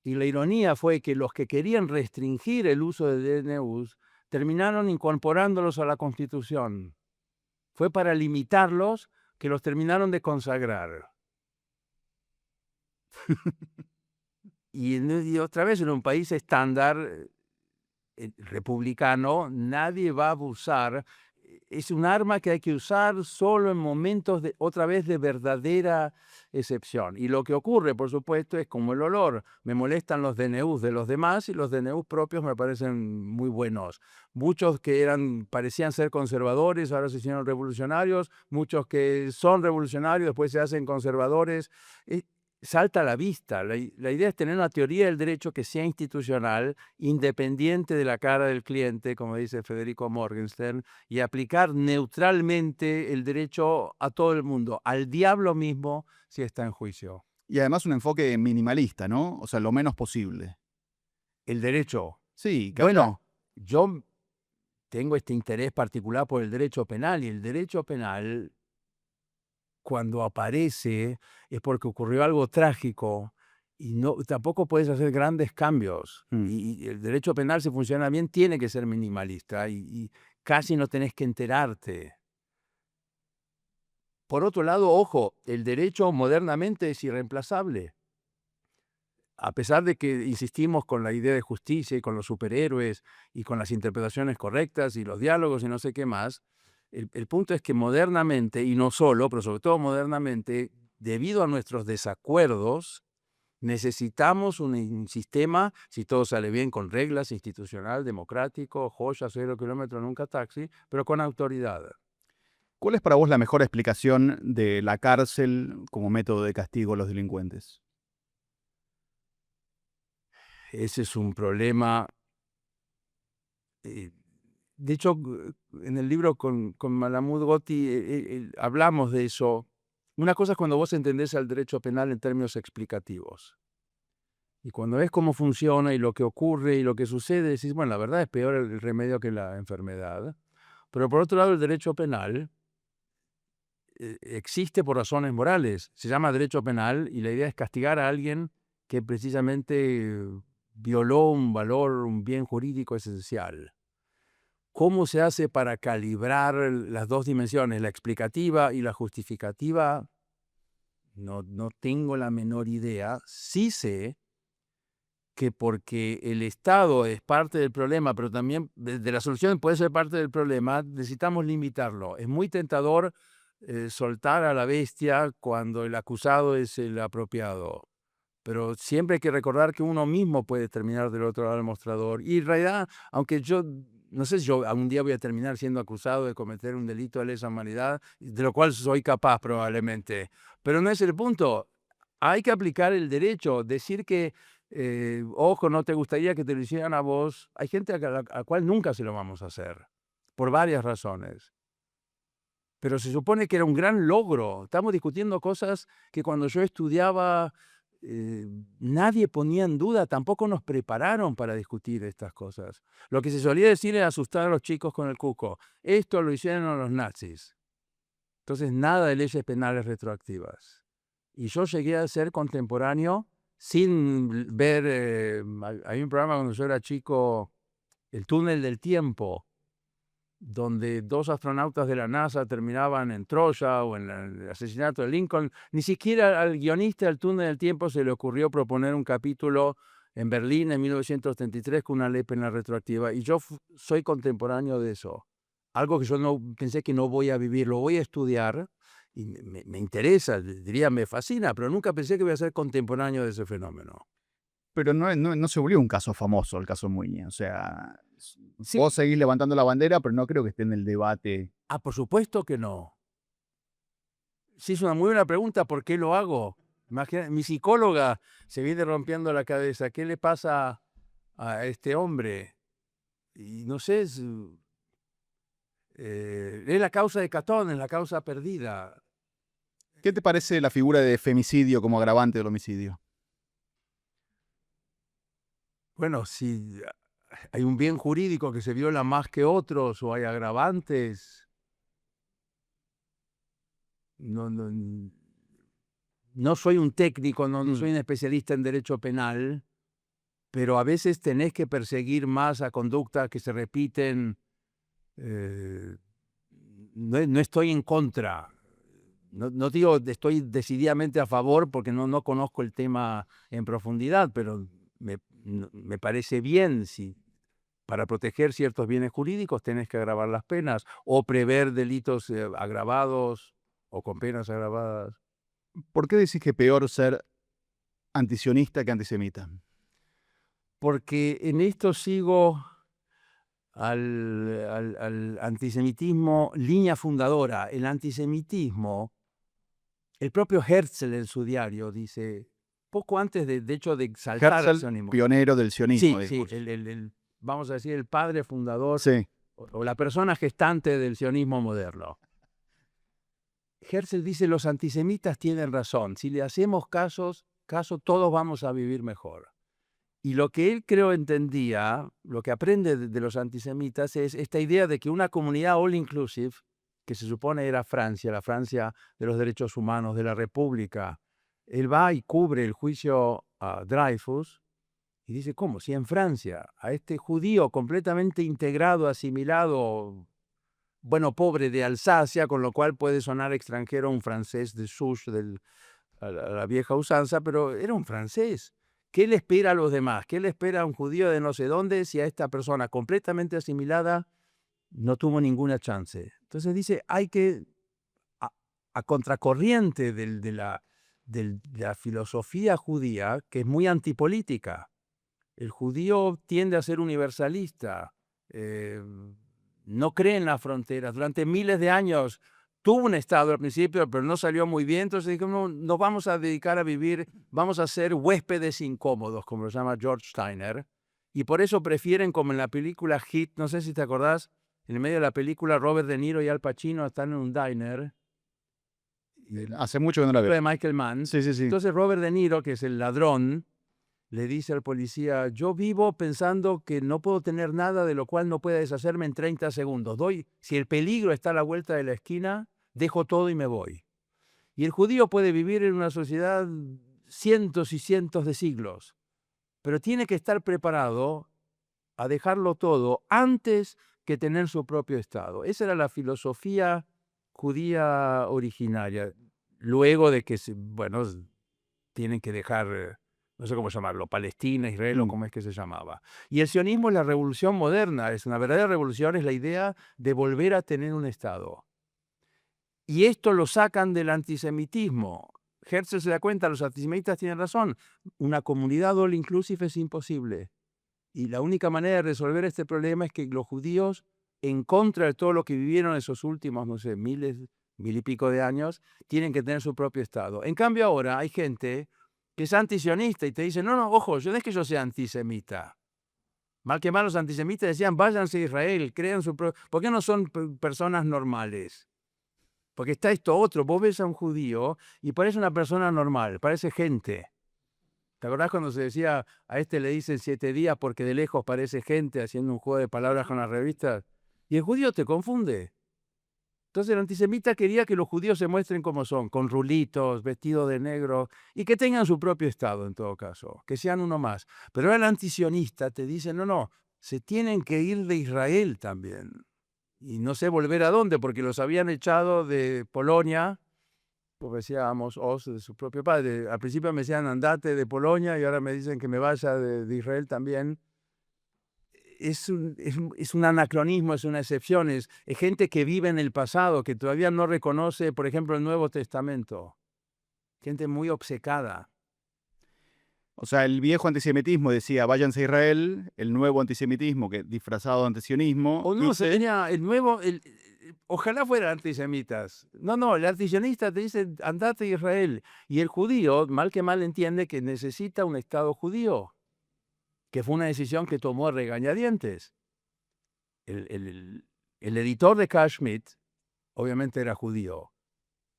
y la ironía fue que los que querían restringir el uso de DNUs terminaron incorporándolos a la Constitución. Fue para limitarlos que los terminaron de consagrar. Y otra vez, en un país estándar republicano, nadie va a abusar. Es un arma que hay que usar solo en momentos, otra vez, de verdadera excepción. Y lo que ocurre, por supuesto, es como el olor. Me molestan los DNUs de los demás y los DNUs propios me parecen muy buenos. Muchos que parecían ser conservadores, ahora se hicieron revolucionarios. Muchos que son revolucionarios, después se hacen conservadores. Salta a la vista. La idea es tener una teoría del derecho que sea institucional, independiente de la cara del cliente, como dice Federico Morgenstern, y aplicar neutralmente el derecho a todo el mundo, al diablo mismo si está en juicio. Y además un enfoque minimalista, ¿no? O sea, lo menos posible. El derecho. Sí, Bueno, yo tengo este interés particular por el derecho penal, y el derecho penal, cuando aparece, es porque ocurrió algo trágico y tampoco puedes hacer grandes cambios. Y el derecho penal, si funciona bien, tiene que ser minimalista y casi no tenés que enterarte. Por otro lado, ojo, el derecho modernamente es irreemplazable. A pesar de que insistimos con la idea de justicia y con los superhéroes y con las interpretaciones correctas y los diálogos y no sé qué más, el punto es que modernamente, y no solo, pero sobre todo modernamente, debido a nuestros desacuerdos, necesitamos un sistema, si todo sale bien, con reglas, institucional, democrático, joya, 0 kilómetros, nunca taxi, pero con autoridad. ¿Cuál es para vos la mejor explicación de la cárcel como método de castigo a los delincuentes? Ese es un problema De hecho, en el libro con Malamud Goti hablamos de eso. Una cosa es cuando vos entendés al derecho penal en términos explicativos. Y cuando ves cómo funciona y lo que ocurre y lo que sucede, decís, bueno, la verdad es peor el remedio que la enfermedad. Pero por otro lado, el derecho penal existe por razones morales. Se llama derecho penal y la idea es castigar a alguien que precisamente violó un valor, un bien jurídico esencial. ¿Cómo se hace para calibrar las dos dimensiones, la explicativa y la justificativa? No tengo la menor idea. Sí sé que porque el Estado es parte del problema, pero también de la solución puede ser parte del problema, necesitamos limitarlo. Es muy tentador soltar a la bestia cuando el acusado es el apropiado. Pero siempre hay que recordar que uno mismo puede terminar del otro lado del mostrador. Y en realidad, aunque yo, no sé si yo algún día voy a terminar siendo acusado de cometer un delito de lesa humanidad, de lo cual soy capaz probablemente, pero no es el punto. Hay que aplicar el derecho, decir que, ojo, no te gustaría que te lo hicieran a vos. Hay gente a la cual nunca se lo vamos a hacer, por varias razones. Pero se supone que era un gran logro. Estamos discutiendo cosas que cuando yo estudiaba nadie ponía en duda, tampoco nos prepararon para discutir estas cosas. Lo que se solía decir era asustar a los chicos con el cuco. Esto lo hicieron los nazis. Entonces, nada de leyes penales retroactivas. Y yo llegué a ser contemporáneo sin ver, hay un programa cuando yo era chico, El túnel del tiempo, donde dos astronautas de la NASA terminaban en Troya o en el asesinato de Lincoln. Ni siquiera al guionista del túnel del tiempo se le ocurrió proponer un capítulo en Berlín en 1933 con una ley penal retroactiva. Y yo soy contemporáneo de eso. Algo que yo no pensé que no voy a vivir, lo voy a estudiar y me interesa, diría me fascina, pero nunca pensé que voy a ser contemporáneo de ese fenómeno. Pero no se volvió un caso famoso el caso Muñe. O sea, Sí. vos seguís levantando la bandera, pero no creo que esté en el debate. Ah, por supuesto que no. Sí, es una muy buena pregunta, ¿por qué lo hago? Imagina, mi psicóloga se viene rompiendo la cabeza, ¿qué le pasa a este hombre? Y no sé, es la causa de Catón, es la causa perdida. ¿Qué te parece la figura de femicidio como agravante del homicidio? Bueno, si hay un bien jurídico que se viola más que otros o hay agravantes, no soy un técnico, no soy un especialista en derecho penal, pero a veces tenés que perseguir más a conductas que se repiten. No estoy en contra. No digo estoy decididamente a favor porque no conozco el tema en profundidad, pero me parece bien si para proteger ciertos bienes jurídicos tenés que agravar las penas o prever delitos agravados o con penas agravadas. ¿Por qué decís que es peor ser antisionista que antisemita? Porque en esto sigo al antisemitismo línea fundadora. El antisemitismo, el propio Herzl en su diario dice, poco antes de hecho de exaltar al Herzl, sionismo. pionero del sionismo. Sí, discurso. vamos a decir, el padre fundador Sí. o la persona gestante del sionismo moderno. Herzl dice, los antisemitas tienen razón, si le hacemos caso, todos vamos a vivir mejor. Y lo que él creo entendía, lo que aprende de los antisemitas es esta idea de que una comunidad all inclusive, que se supone era Francia, la Francia de los derechos humanos, de la República, él va y cubre el juicio a Dreyfus y dice, ¿cómo? Si en Francia a este judío completamente integrado, asimilado, bueno, pobre de Alsacia, con lo cual puede sonar extranjero un francés de Souche, a la vieja usanza, pero era un francés. ¿Qué le espera a los demás? ¿Qué le espera a un judío de no sé dónde si a esta persona completamente asimilada no tuvo ninguna chance? Entonces dice, hay que, a contracorriente de la filosofía judía, que es muy antipolítica. El judío tiende a ser universalista, no cree en las fronteras. Durante miles de años tuvo un Estado al principio, pero no salió muy bien, entonces dijo, no, nos vamos a dedicar a vivir, vamos a ser huéspedes incómodos, como lo llama George Steiner, y por eso prefieren, como en la película Hit, no sé si te acordás, En el medio de la película, Robert De Niro y Al Pacino están en un diner. Hace mucho que no la veo. De Michael Mann. Sí, sí, sí. Entonces Robert De Niro, que es el ladrón, le dice al policía, yo vivo pensando que no puedo tener nada de lo cual no pueda deshacerme en 30 segundos. Si el peligro está a la vuelta de la esquina, dejo todo y me voy. Y el judío puede vivir en una sociedad cientos y cientos de siglos, pero tiene que estar preparado a dejarlo todo antes que tener su propio Estado. Esa era la filosofía judía originaria. Luego de que, bueno, tienen que dejar, no sé cómo llamarlo, Palestina, Israel o cómo es que se llamaba. Y el sionismo es la revolución moderna, es una verdadera revolución, es la idea de volver a tener un Estado. Y esto lo sacan del antisemitismo. Herzl se da cuenta, los antisemitas tienen razón, una comunidad all inclusive es imposible. Y la única manera de resolver este problema es que los judíos, en contra de todo lo que vivieron esos últimos, no sé, mil y pico de años, tienen que tener su propio Estado. En cambio ahora hay gente que es antisionista y te dice, no, ojo, no es que yo sea antisemita. Mal que mal los antisemitas decían, váyanse a Israel, crean su propio... ¿Por qué no son personas normales? Porque está esto otro, vos ves a un judío y parece una persona normal, parece gente. ¿Te acordás cuando se decía, a este le dicen 7 días porque de lejos parece gente, haciendo un juego de palabras con las revistas? Y el judío te confunde. Entonces el antisemita quería que los judíos se muestren como son, con rulitos, vestidos de negro, y que tengan su propio Estado en todo caso, que sean uno más. Pero el antisionista te dice, no, se tienen que ir de Israel también. Y no sé volver a dónde, porque los habían echado de Polonia, como decíamos, Oz, de su propio padre. Al principio me decían andate de Polonia y ahora me dicen que me vaya de Israel también. Es un anacronismo, es una excepción. Es gente que vive en el pasado, que todavía no reconoce, por ejemplo, el Nuevo Testamento. Gente muy obcecada. O sea, el viejo antisemitismo decía, váyanse a Israel, el nuevo antisemitismo, que disfrazado de antisionismo. O no, sería el nuevo, ojalá fueran antisemitas. No, el antisionista te dice, andate a Israel. Y el judío, mal que mal, entiende que necesita un Estado judío, que fue una decisión que tomó a regañadientes. El editor de Carl Schmitt, obviamente era judío,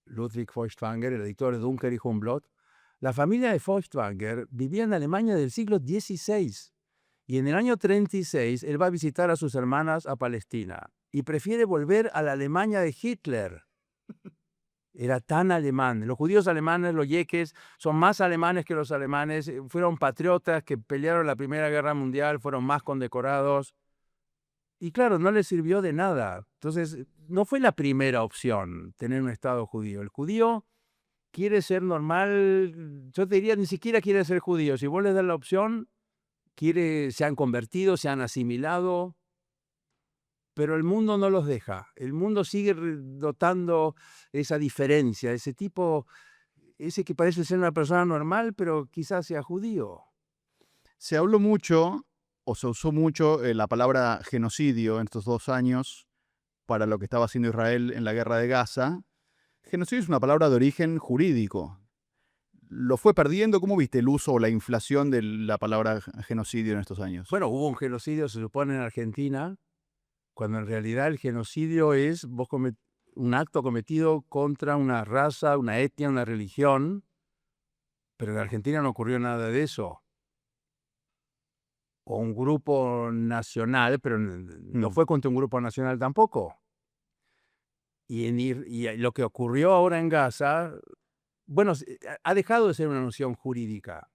Ludwig Feuchtwanger, el editor de Dunker y Humboldt. La familia de Feuchtwanger vivía en Alemania del siglo XVI y en el año 36 él va a visitar a sus hermanas a Palestina y prefiere volver a la Alemania de Hitler. Era tan alemán. Los judíos alemanes, los yeques, son más alemanes que los alemanes. Fueron patriotas que pelearon la Primera Guerra Mundial, fueron más condecorados. Y claro, no les sirvió de nada. Entonces, no fue la primera opción tener un Estado judío. El judío quiere ser normal, yo te diría, ni siquiera quiere ser judío. Si vos le das la opción, se han convertido, se han asimilado, pero el mundo no los deja. El mundo sigue dotando esa diferencia, ese tipo, ese que parece ser una persona normal, pero quizás sea judío. Se habló mucho, o se usó mucho, la palabra genocidio en estos 2 años para lo que estaba haciendo Israel en la guerra de Gaza. Genocidio es una palabra de origen jurídico. ¿Lo fue perdiendo? ¿Cómo viste el uso o la inflación de la palabra genocidio en estos años? Bueno, hubo un genocidio, se supone, en Argentina, cuando en realidad el genocidio es un acto cometido contra una raza, una etnia, una religión, pero en Argentina no ocurrió nada de eso. O un grupo nacional, pero no fue contra un grupo nacional tampoco. Y lo que ocurrió ahora en Gaza, bueno, ha dejado de ser una noción jurídica.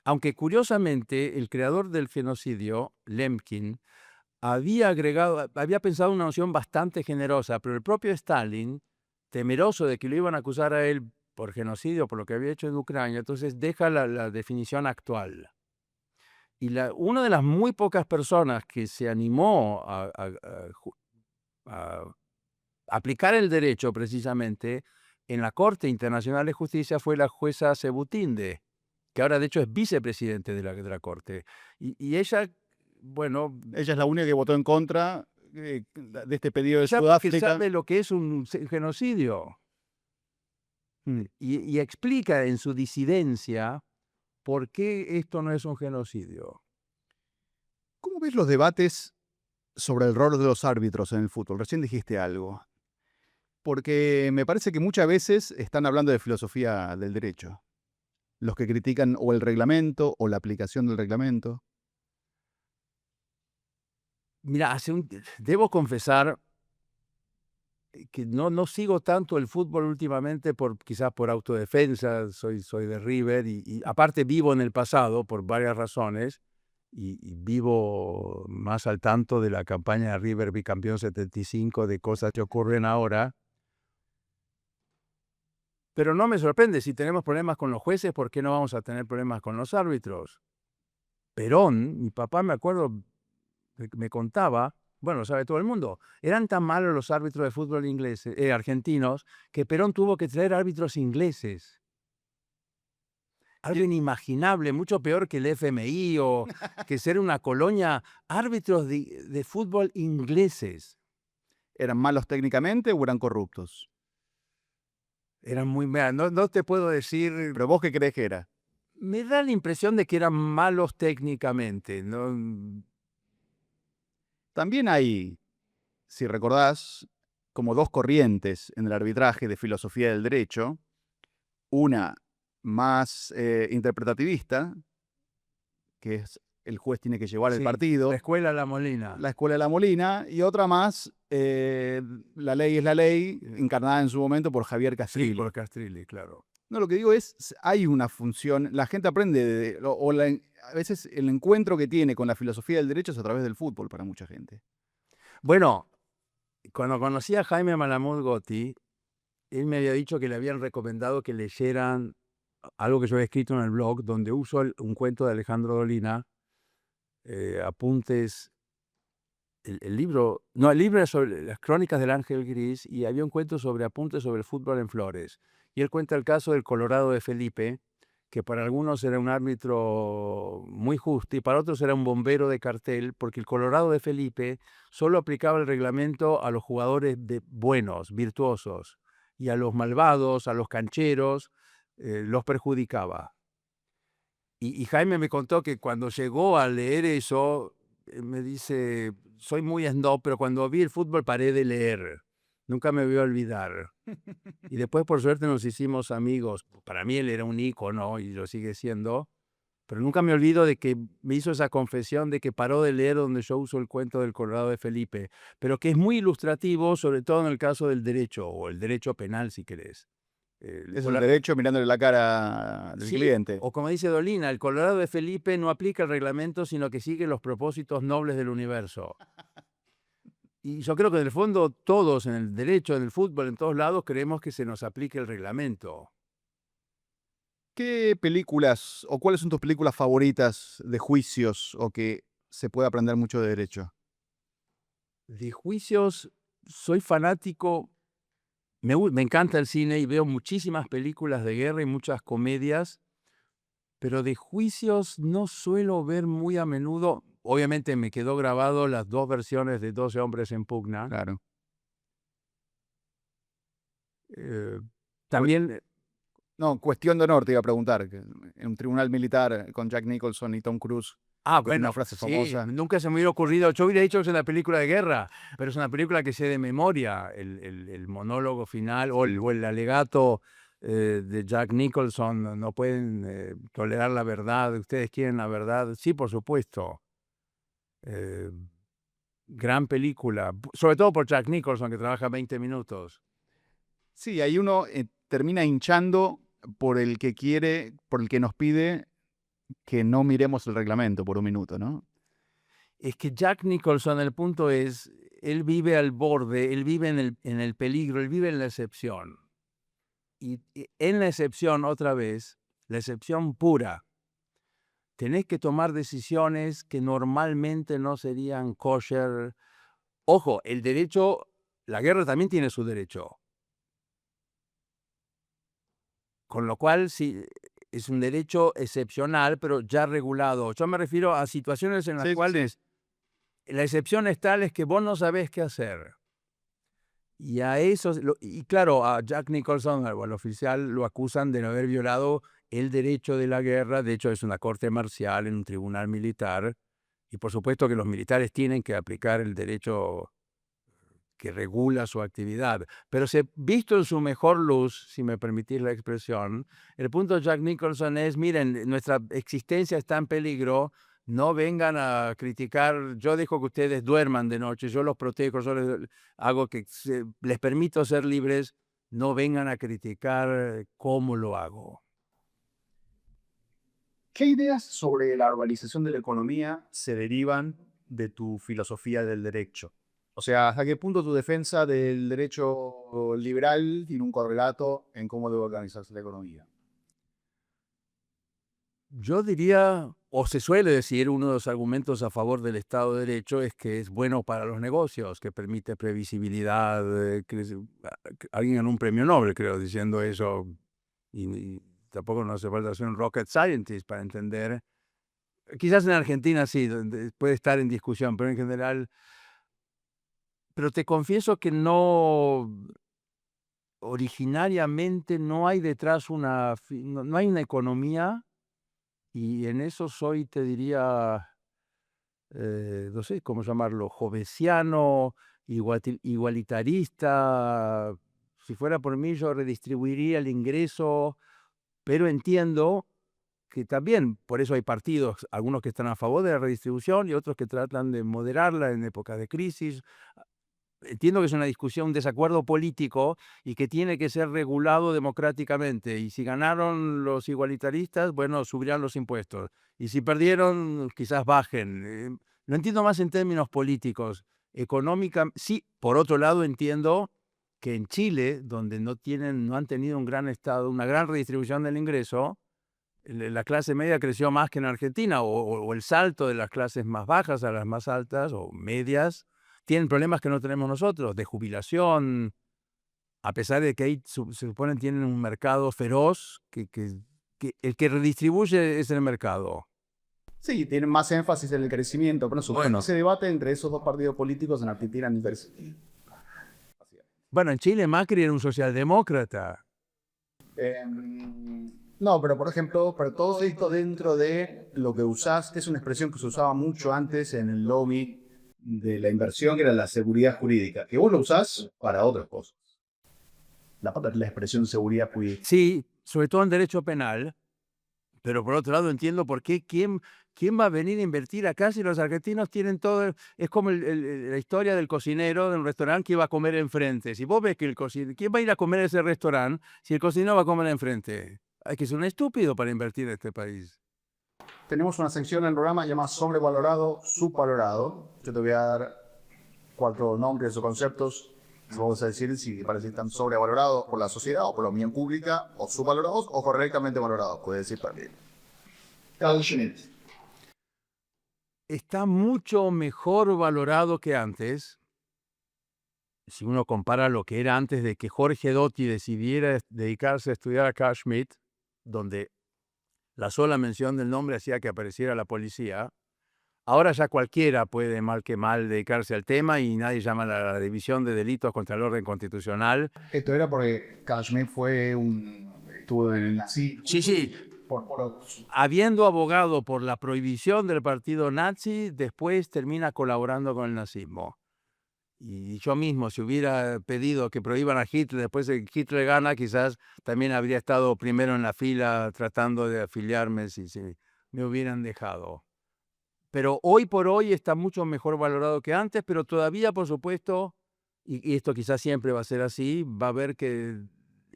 Aunque curiosamente el creador del genocidio, Lemkin, había pensado una noción bastante generosa, pero el propio Stalin, temeroso de que lo iban a acusar a él por genocidio, por lo que había hecho en Ucrania, entonces deja la definición actual. Y una de las muy pocas personas que se animó a aplicar el derecho precisamente en la Corte Internacional de Justicia fue la jueza Sebutinde, que ahora de hecho es vicepresidente de la Corte. Y ella, bueno... Ella es la única que votó en contra de este pedido de ella Sudáfrica. sabe lo que es un genocidio. Y explica en su disidencia por qué esto no es un genocidio. ¿Cómo ves los debates sobre el rol de los árbitros en el fútbol. Recién dijiste algo. Porque me parece que muchas veces están hablando de filosofía del derecho. Los que critican o el reglamento o la aplicación del reglamento. Mira, debo confesar que no sigo tanto el fútbol últimamente quizás por autodefensa, soy de River y aparte vivo en el pasado por varias razones y vivo más al tanto de la campaña de River bicampeón 75, de cosas que ocurren ahora. Pero no me sorprende, si tenemos problemas con los jueces, ¿por qué no vamos a tener problemas con los árbitros? Perón, mi papá me acuerdo, me contaba, bueno, lo sabe todo el mundo, eran tan malos los árbitros de fútbol ingleses, argentinos, que Perón tuvo que traer árbitros ingleses. Algo inimaginable, mucho peor que el FMI o que ser una colonia, árbitros de fútbol ingleses. ¿Eran malos técnicamente o eran corruptos? Eran muy, no te puedo decir, ¿Pero vos qué crees que era? me da la impresión de que eran malos técnicamente, ¿no? También hay, si recordás, como dos corrientes en el arbitraje de filosofía del derecho. Una más interpretativista, que es el juez tiene que llevar el Sí, partido. la escuela La Molina. La escuela de la Molina, y otra más, la ley es la ley, encarnada en su momento por Javier Sí, Castrilli. por Castrilli, claro. No, lo que digo es, hay una función, la gente aprende, a veces el encuentro que tiene con la filosofía del derecho es a través del fútbol para mucha gente. Bueno, cuando conocí a Jaime Malamud Gotti, él me había dicho que le habían recomendado que leyeran algo que yo había escrito en el blog, donde uso un cuento de Alejandro Dolina, apuntes, el libro es sobre las crónicas del Ángel Gris, y había un cuento sobre apuntes sobre el fútbol en Flores. Y él cuenta el caso del Colorado de Felipe, que para algunos era un árbitro muy justo y para otros era un bombero de cartel, porque el Colorado de Felipe solo aplicaba el reglamento a los jugadores buenos, virtuosos, y a los malvados, a los cancheros, los perjudicaba. Y Jaime me contó que cuando llegó a leer eso, me dice, soy muy snob, pero cuando vi el fútbol paré de leer. Nunca me voy a olvidar. Y después, por suerte, nos hicimos amigos. Para mí él era un ícono y lo sigue siendo. Pero nunca me olvido de que me hizo esa confesión de que paró de leer donde yo uso el cuento del Colorado de Felipe, pero que es muy ilustrativo, sobre todo en el caso del derecho, o el derecho penal, si querés. Es el derecho mirándole la cara del Sí, cliente. o como dice Dolina, el Colorado de Felipe no aplica el reglamento, sino que sigue los propósitos nobles del universo. Y yo creo que en el fondo todos, en el derecho, en el fútbol, en todos lados, queremos que se nos aplique el reglamento. ¿Qué películas o cuáles son tus películas favoritas de juicios o que se puede aprender mucho de derecho? De juicios, soy fanático, me encanta el cine y veo muchísimas películas de guerra y muchas comedias, pero de juicios no suelo ver muy a menudo. Obviamente me quedó grabado las dos versiones de 12 hombres en pugna. Claro. También, No, Cuestión de Honor te iba a preguntar. En un tribunal militar con Jack Nicholson y Tom Cruise. Una bueno, frase sí, famosa. nunca se me hubiera ocurrido. Yo hubiera dicho que es una película de guerra, pero es una película que sé de memoria. El monólogo final o el alegato de Jack Nicholson, no pueden tolerar la verdad, ustedes quieren la verdad. Sí, por supuesto. Gran película, sobre todo por Jack Nicholson, que trabaja 20 minutos. Sí, ahí uno termina hinchando por el que quiere, por el que nos pide que no miremos el reglamento por un minuto, ¿no? Es que Jack Nicholson, el punto es, él vive al borde, él vive en el peligro, él vive en la excepción. Y en la excepción, otra vez, la excepción pura, tenés que tomar decisiones que normalmente no serían kosher. Ojo, el derecho, la guerra también tiene su derecho. Con lo cual, sí, es un derecho excepcional, pero ya regulado. Yo me refiero a situaciones en las Sí, cuales la excepción es tal es que vos no sabés qué hacer. Y a eso, y claro, a Jack Nicholson, al oficial, lo acusan de no haber violado el derecho de la guerra. De hecho, es una corte marcial en un tribunal militar Y por supuesto que los militares tienen que aplicar el derecho que regula su actividad. Pero visto en su mejor luz, si me permitís la expresión, el punto de Jack Nicholson es, miren, nuestra existencia está en peligro, no vengan a criticar, yo dejo que ustedes duerman de noche, yo los protejo, yo les hago que les permito ser libres, no vengan a criticar cómo lo hago. ¿Qué ideas sobre la organización de la economía se derivan de tu filosofía del derecho? O sea, ¿hasta qué punto tu defensa del derecho liberal tiene un correlato en cómo debe organizarse la economía? Yo diría, o se suele decir, uno de los argumentos a favor del Estado de Derecho es que es bueno para los negocios, que permite previsibilidad. Alguien ganó un premio Nobel, creo, diciendo eso, y tampoco no hace falta ser un rocket scientist para entender. Quizás en Argentina sí, puede estar en discusión, pero en general. Pero te confieso que no, originariamente no hay detrás no hay una economía. Y en eso soy, te diría, no sé cómo llamarlo, jovesiano, igualitarista. Si fuera por mí, yo redistribuiría el ingreso, pero entiendo que también, por eso hay partidos, algunos que están a favor de la redistribución y otros que tratan de moderarla en épocas de crisis. Entiendo que es una discusión, un desacuerdo político y que tiene que ser regulado democráticamente. Y si ganaron los igualitaristas, bueno, subirán los impuestos. Y si perdieron, quizás bajen. Lo entiendo más en términos políticos. Económica, sí, por otro lado entiendo que en Chile, donde no han tenido un gran estado, una gran redistribución del ingreso, la clase media creció más que en Argentina, o el salto de las clases más bajas a las más altas o medias tienen problemas que no tenemos nosotros, de jubilación, a pesar de que ahí se supone tienen un mercado feroz, que el que redistribuye es el mercado. Sí, tienen más énfasis en el crecimiento, pero Bueno. ese debate entre esos dos partidos políticos en Argentina me parece. Bueno, en Chile Macri era un socialdemócrata. No, pero por ejemplo, pero todo esto dentro de lo que usaste es una expresión que se usaba mucho antes en el lobby de la inversión, que era la seguridad jurídica, que vos lo usás para otras cosas. La expresión seguridad jurídica. Sí, sobre todo en derecho penal, pero por otro lado entiendo por qué, quién va a venir a invertir acá si los argentinos tienen todo. Es como la historia del cocinero de un restaurante que iba a comer enfrente. Si vos ves que ¿quién va a ir a comer a ese restaurante si el cocinero va a comer enfrente? Hay que ser un estúpido para invertir en este país. Tenemos una sección en el programa llamada sobrevalorado, subvalorado. Yo te voy a dar 4 nombres o conceptos. Vamos a decir si parece que están sobrevalorados por la sociedad o por la opinión pública, o subvalorados o correctamente valorados, puede decir también. Carl Schmitt. Está mucho mejor valorado que antes. Si uno compara lo que era antes de que Jorge Dotti decidiera dedicarse a estudiar a Carl Schmitt, donde la sola mención del nombre hacía que apareciera la policía. Ahora ya cualquiera puede, mal que mal, dedicarse al tema y nadie llama a la división de delitos contra el orden constitucional. Esto era porque Carl Schmitt estuvo en el nazismo. Sí. Habiendo abogado por la prohibición del partido nazi, después termina colaborando con el nazismo. Y yo mismo, si hubiera pedido que prohíban a Hitler, después de que Hitler gana, quizás también habría estado primero en la fila tratando de afiliarme si me hubieran dejado. Pero hoy por hoy está mucho mejor valorado que antes, pero todavía, por supuesto, y esto quizás siempre va a ser así, va a haber que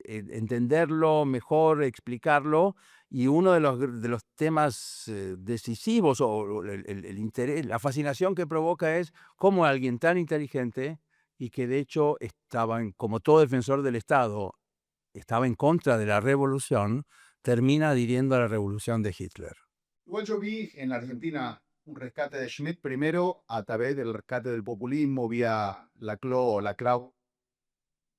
entenderlo mejor, explicarlo, y uno de los temas decisivos o el interés, la fascinación que provoca es cómo alguien tan inteligente y que de hecho como todo defensor del Estado, estaba en contra de la revolución, termina adhiriendo a la revolución de Hitler. Igual yo vi en la Argentina un rescate de Schmitt primero a través del rescate del populismo vía la CLO o la CLAU.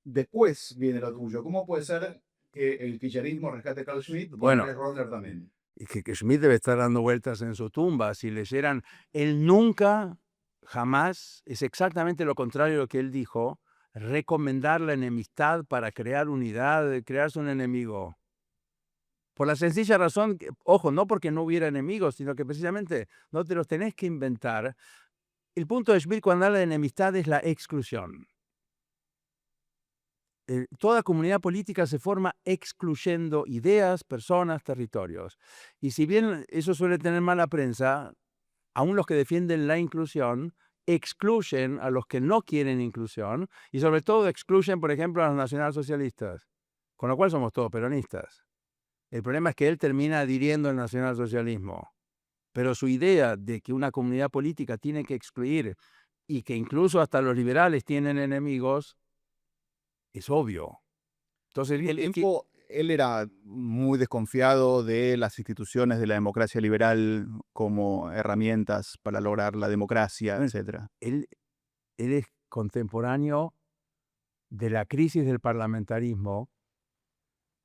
Después viene lo tuyo. ¿Cómo puede ser que el kirchnerismo rescate a Carl Schmitt? Bueno, Rosner también. Y que Schmitt debe estar dando vueltas en su tumba. Si leyeran, él nunca, jamás, es exactamente lo contrario de lo que él dijo, recomendar la enemistad para crear unidad, crearse un enemigo. Por la sencilla razón, ojo, no porque no hubiera enemigos, sino que precisamente no te los tenés que inventar. El punto de Schmitt cuando habla de enemistad es la exclusión. Toda comunidad política se forma excluyendo ideas, personas, territorios. Y si bien eso suele tener mala prensa, aún los que defienden la inclusión excluyen a los que no quieren inclusión y sobre todo excluyen, por ejemplo, a los nacionalsocialistas, con lo cual somos todos peronistas. El problema es que él termina adhiriendo al nacionalsocialismo, pero su idea de que una comunidad política tiene que excluir y que incluso hasta los liberales tienen enemigos, es obvio. Entonces, Él era muy desconfiado de las instituciones de la democracia liberal como herramientas para lograr la democracia, etc. él es contemporáneo de la crisis del parlamentarismo,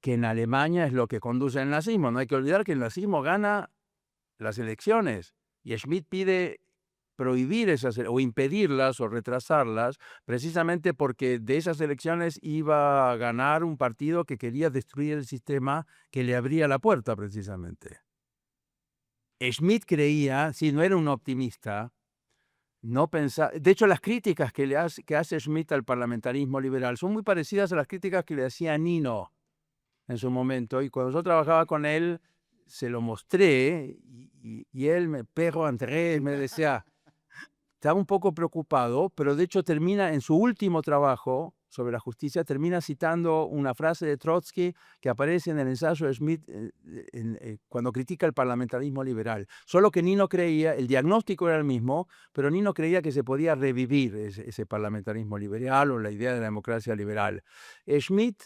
que en Alemania es lo que conduce al nazismo. No hay que olvidar que el nazismo gana las elecciones y Schmitt pide prohibir esas o impedirlas o retrasarlas, precisamente porque de esas elecciones iba a ganar un partido que quería destruir el sistema que le abría la puerta precisamente. Schmitt creía, si no era un optimista, no pensaba, de hecho las críticas que hace Schmitt al parlamentarismo liberal son muy parecidas a las críticas que le hacía Nino en su momento, y cuando yo trabajaba con él se lo mostré y él, perro Andrés, me decía, estaba un poco preocupado, pero de hecho termina en su último trabajo sobre la justicia, termina citando una frase de Trotsky que aparece en el ensayo de Schmitt cuando critica el parlamentarismo liberal. Solo que Nino creía, el diagnóstico era el mismo, pero Nino creía que se podía revivir ese parlamentarismo liberal o la idea de la democracia liberal. Schmitt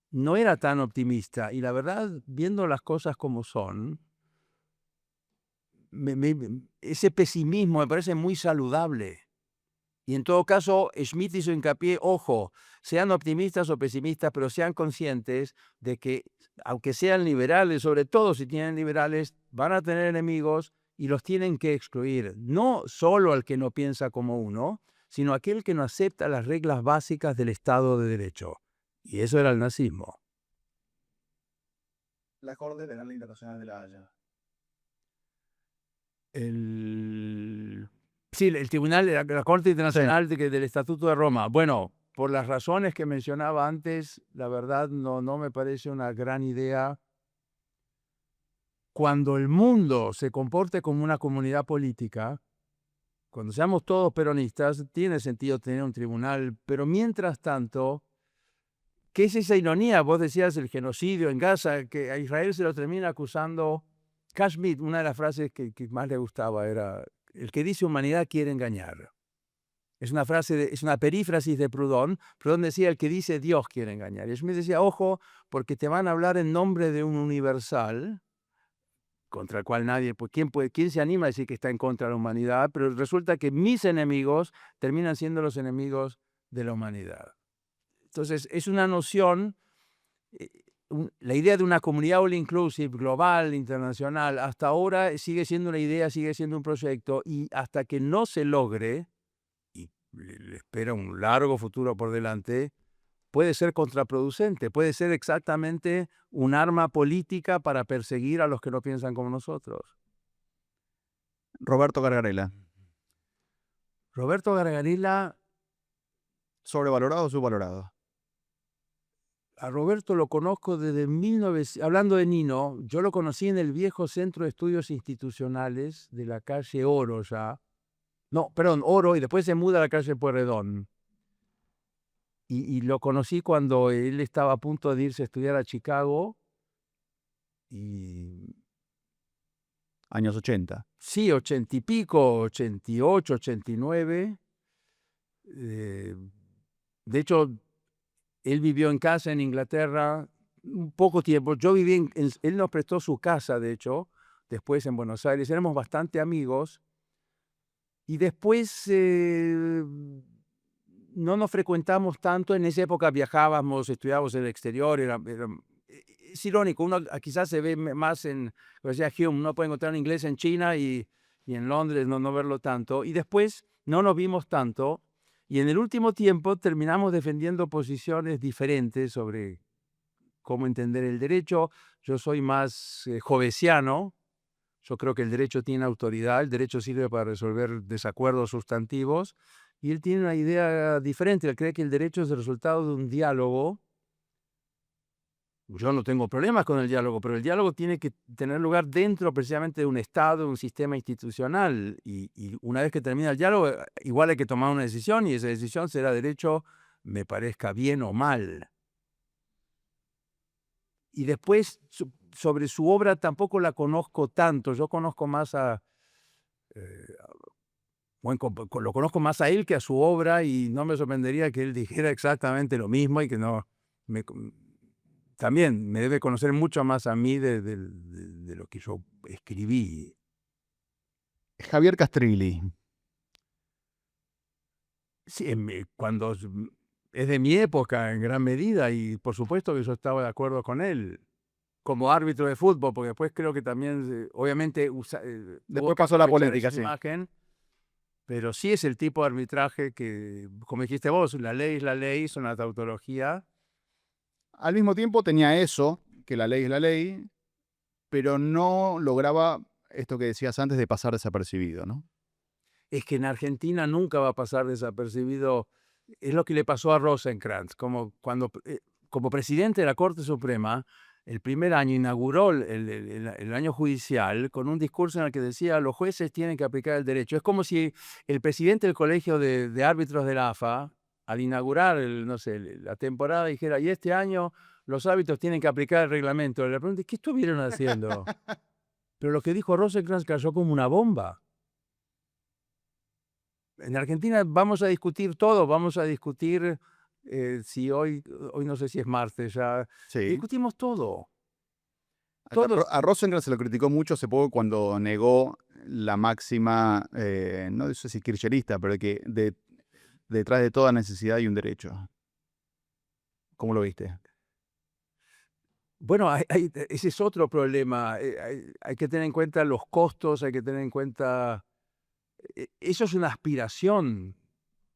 no era tan optimista y la verdad, viendo las cosas como son, ese pesimismo me parece muy saludable. Y en todo caso, Schmitt hizo hincapié, ojo, sean optimistas o pesimistas, pero sean conscientes de que, aunque sean liberales, sobre todo si tienen liberales, van a tener enemigos y los tienen que excluir. No solo al que no piensa como uno, sino aquel que no acepta las reglas básicas del Estado de Derecho. Y eso era el nazismo. La Corte Penal Internacional de La Haya. Sí, el Tribunal de la Corte Internacional del Estatuto de Roma. Bueno, por las razones que mencionaba antes, la verdad no me parece una gran idea. Cuando el mundo se comporte como una comunidad política, cuando seamos todos peronistas, tiene sentido tener un tribunal, pero mientras tanto, ¿qué es esa ironía? Vos decías el genocidio en Gaza, que a Israel se lo termina acusando. Carl Schmitt, una de las frases que más le gustaba era: el que dice humanidad quiere engañar. Es una frase, es una perífrasis de Proudhon. Proudhon decía: el que dice Dios quiere engañar. Y Schmitt decía: ojo, porque te van a hablar en nombre de un universal contra el cual nadie, pues ¿quién se anima a decir que está en contra de la humanidad? Pero resulta que mis enemigos terminan siendo los enemigos de la humanidad. Entonces, es una noción, la idea de una comunidad all inclusive, global, internacional, hasta ahora sigue siendo una idea, sigue siendo un proyecto, y hasta que no se logre, y le espera un largo futuro por delante, puede ser contraproducente, puede ser exactamente un arma política para perseguir a los que no piensan como nosotros. Roberto Gargarella. Roberto Gargarella, ¿Sobrevalorado o subvalorado? a Roberto lo conozco desde 1900, hablando de Nino, yo lo conocí en el viejo Centro de Estudios Institucionales de la calle Oro ya. No, perdón, Oro, y después se muda a la calle Pueyrredón. Y lo conocí cuando él estaba a punto de irse a estudiar a Chicago. Y Años 80. sí, 80 y pico, 88, 89. De hecho, él vivió en casa en Inglaterra un poco tiempo. Yo viví él nos prestó su casa, de hecho, después en Buenos Aires. Éramos bastante amigos. Y después no nos frecuentamos tanto. En esa época viajábamos, estudiábamos en el exterior. Es irónico, uno quizás se ve más en, como decía Hume, uno puede encontrar en inglés en China y en Londres no verlo tanto. Y después no nos vimos tanto. Y en el último tiempo terminamos defendiendo posiciones diferentes sobre cómo entender el derecho. Yo soy más hobbesiano. Yo creo que el derecho tiene autoridad, el derecho sirve para resolver desacuerdos sustantivos, y él tiene una idea diferente. Él cree que el derecho es el resultado de un diálogo. Yo no tengo problemas con el diálogo, pero el diálogo tiene que tener lugar dentro precisamente de un Estado, de un sistema institucional. Y una vez que termina el diálogo, igual hay que tomar una decisión, y esa decisión será derecho, me parezca bien o mal. Y después, sobre su obra tampoco la conozco tanto. Yo conozco más lo conozco más a él que a su obra, y no me sorprendería que él dijera exactamente lo mismo, y que no me, también me debe conocer mucho más a mí de lo que yo escribí. Javier Castrilli. Sí, cuando es de mi época en gran medida, y por supuesto que yo estaba de acuerdo con él como árbitro de fútbol, porque después creo que también, obviamente, tuvo Después que pasó la aprovechar política, esa sí. imagen, pero sí es el tipo de arbitraje que, como dijiste vos, la ley es la ley, es una tautología. Al mismo tiempo tenía eso, que la ley es la ley, pero no lograba esto que decías antes de pasar desapercibido, ¿no? Es que en Argentina nunca va a pasar desapercibido. Es lo que le pasó a Rosenkrantz, como presidente de la Corte Suprema. El primer año inauguró el año judicial con un discurso en el que decía: los jueces tienen que aplicar el derecho. Es como si el presidente del Colegio de Árbitros de la AFA, al inaugurar no sé, la temporada, dijera: y este año los árbitros tienen que aplicar el reglamento. Le pregunté: ¿qué estuvieron haciendo? Pero lo que dijo Rosenkrantz cayó como una bomba. En Argentina vamos a discutir todo, vamos a discutir si hoy no sé si es martes ya, Sí. discutimos todo. Hasta Todos, A Rosenkrantz se lo criticó mucho hace poco cuando negó la máxima, no sé si kirchnerista, pero que detrás de toda necesidad hay un derecho. ¿Cómo lo viste? bueno, ese es otro problema. Hay que tener en cuenta los costos, hay que tener en cuenta, eso es una aspiración.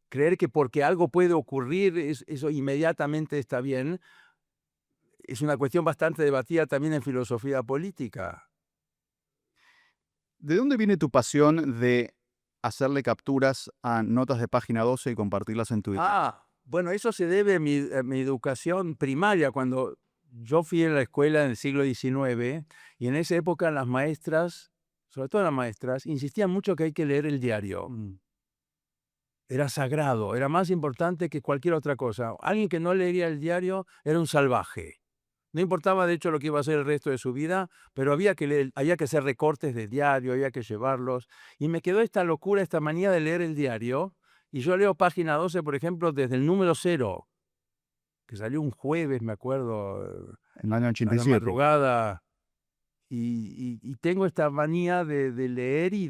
Creer que porque algo puede ocurrir, eso inmediatamente está bien, es una cuestión bastante debatida también en filosofía política. ¿De dónde viene tu pasión de hacerle capturas a notas de página 12 y compartirlas en Twitter? Bueno, eso se debe a mi educación primaria. Cuando yo fui a la escuela en el siglo XIX, y en esa época las maestras, sobre todo las maestras, insistían mucho que hay que leer el diario. Era sagrado, era más importante que cualquier otra cosa. Alguien que no leería el diario era un salvaje. No importaba, de hecho, lo que iba a hacer el resto de su vida, pero había que leer, había que hacer recortes de diario, había que llevarlos. Y me quedó esta locura, esta manía de leer el diario. Y yo leo página 12, por ejemplo, desde el número 0, que salió un jueves, me acuerdo, En el año a la 87. madrugada. Y tengo esta manía de leer y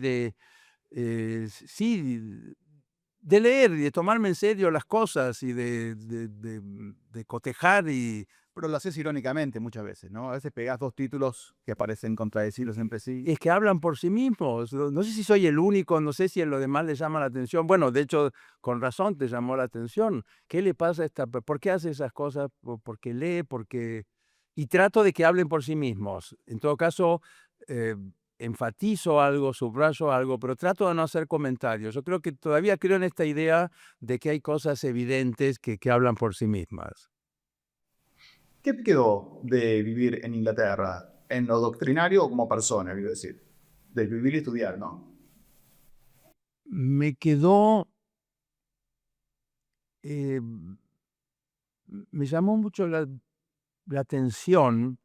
sí, de leer y de tomarme en serio las cosas, y de cotejar. Pero lo haces irónicamente muchas veces, ¿no? A veces pegás dos títulos que parecen contradecirlos entre sí. Es que hablan por sí mismos. No sé si soy el único, no sé si a los demás les llama la atención. Bueno, de hecho, con razón te llamó la atención. ¿Qué le pasa a por qué hace esas cosas? ¿Porque lee? Y trato de que hablen por sí mismos. En todo caso, eh, enfatizo algo, subrayo algo, pero trato de no hacer comentarios. Yo todavía creo en esta idea de que hay cosas evidentes que hablan por sí mismas. ¿Qué te quedó de vivir en Inglaterra? En lo doctrinario o como persona, quiero decir. De vivir y estudiar, ¿no? Me quedó, eh, me llamó mucho la atención.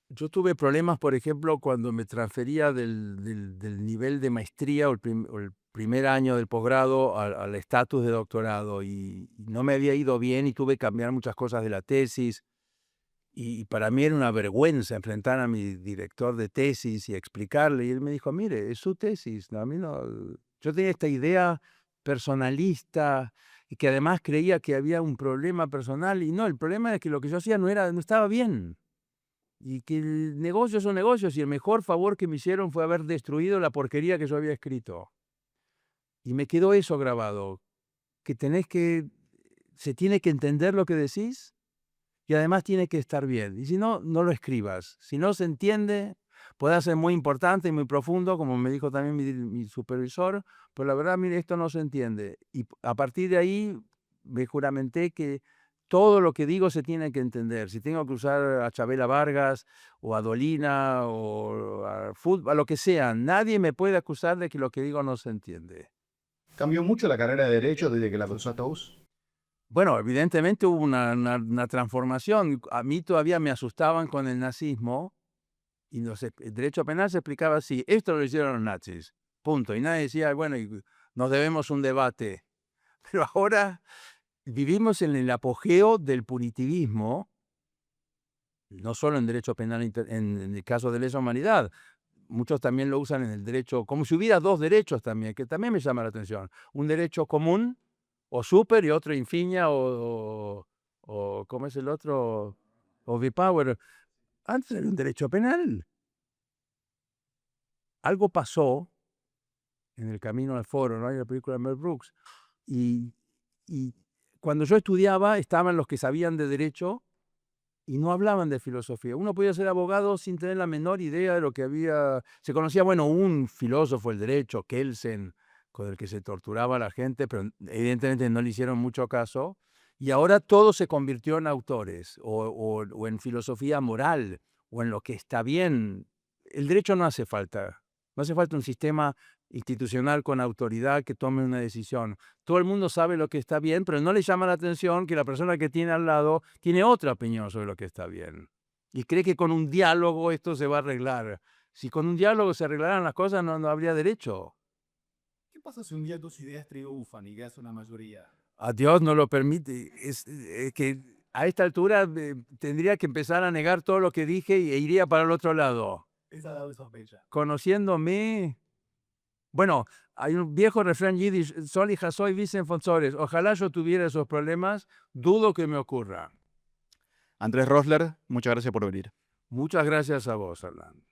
Yo tuve problemas, por ejemplo, cuando me transfería del nivel de maestría o el primer año del posgrado al estatus de doctorado, y no me había ido bien, y tuve que cambiar muchas cosas de la tesis. Y para mí era una vergüenza enfrentar a mi director de tesis y explicarle. Y él me dijo: mire, es su tesis, no, a mí no. Yo tenía esta idea personalista, y que además creía que había un problema personal, y no, el problema es que lo que yo hacía no estaba bien. Y que el negocio son negocios, y el mejor favor que me hicieron fue haber destruido la porquería que yo había escrito. Y me quedó eso grabado, que se tiene que entender lo que decís. y además tiene que estar bien. Y si no, no lo escribas. Si no se entiende, puede ser muy importante y muy profundo, como me dijo también mi supervisor, pero la verdad, mire, esto no se entiende. Y a partir de ahí me juramenté que todo lo que digo se tiene que entender. Si tengo que usar a Chabela Vargas o a Dolina o a fútbol, a lo que sea, nadie me puede acusar de que lo que digo no se entiende. ¿Cambió mucho la carrera de Derecho desde que la cursó Tous? Bueno, evidentemente hubo una transformación. A mí todavía me asustaban con el nazismo y el derecho penal se explicaba así: esto lo hicieron los nazis, punto. Y nadie decía, bueno, nos debemos un debate. Pero ahora vivimos en el apogeo del punitivismo, no solo en derecho penal, en el caso de lesa humanidad. Muchos también lo usan en el derecho, como si hubiera dos derechos también, que también me llama la atención. Un derecho común o super y otro infinia o ¿cómo es el otro? O V-Power. Antes era un derecho penal. Algo pasó en el camino al foro, ¿no? Hay la película de Mel Brooks. Y cuando yo estudiaba, estaban los que sabían de derecho y no hablaban de filosofía. Uno podía ser abogado sin tener la menor idea de lo que había. Se conocía, bueno, un filósofo del derecho, Kelsen, con el que se torturaba a la gente, pero evidentemente no le hicieron mucho caso. Y ahora todo se convirtió en autores o en filosofía moral o en lo que está bien. El derecho no hace falta. No hace falta un sistema institucional con autoridad que tome una decisión. Todo el mundo sabe lo que está bien, pero no le llama la atención que la persona que tiene al lado tiene otra opinión sobre lo que está bien. Y cree que con un diálogo esto se va a arreglar. Si con un diálogo se arreglaran las cosas, no habría derecho. ¿Qué pasa si un día tus ideas triunfan y ganas una mayoría? A Dios no lo permite. Es que a esta altura tendría que empezar a negar todo lo que dije e iría para el otro lado. Esa da sospecha. Conociéndome, bueno, hay un viejo refrán yiddish: "Soli jasoy vicen fonzores". Ojalá yo tuviera esos problemas, dudo que me ocurra. Andrés Rosler, muchas gracias por venir. Muchas gracias a vos, Hernán.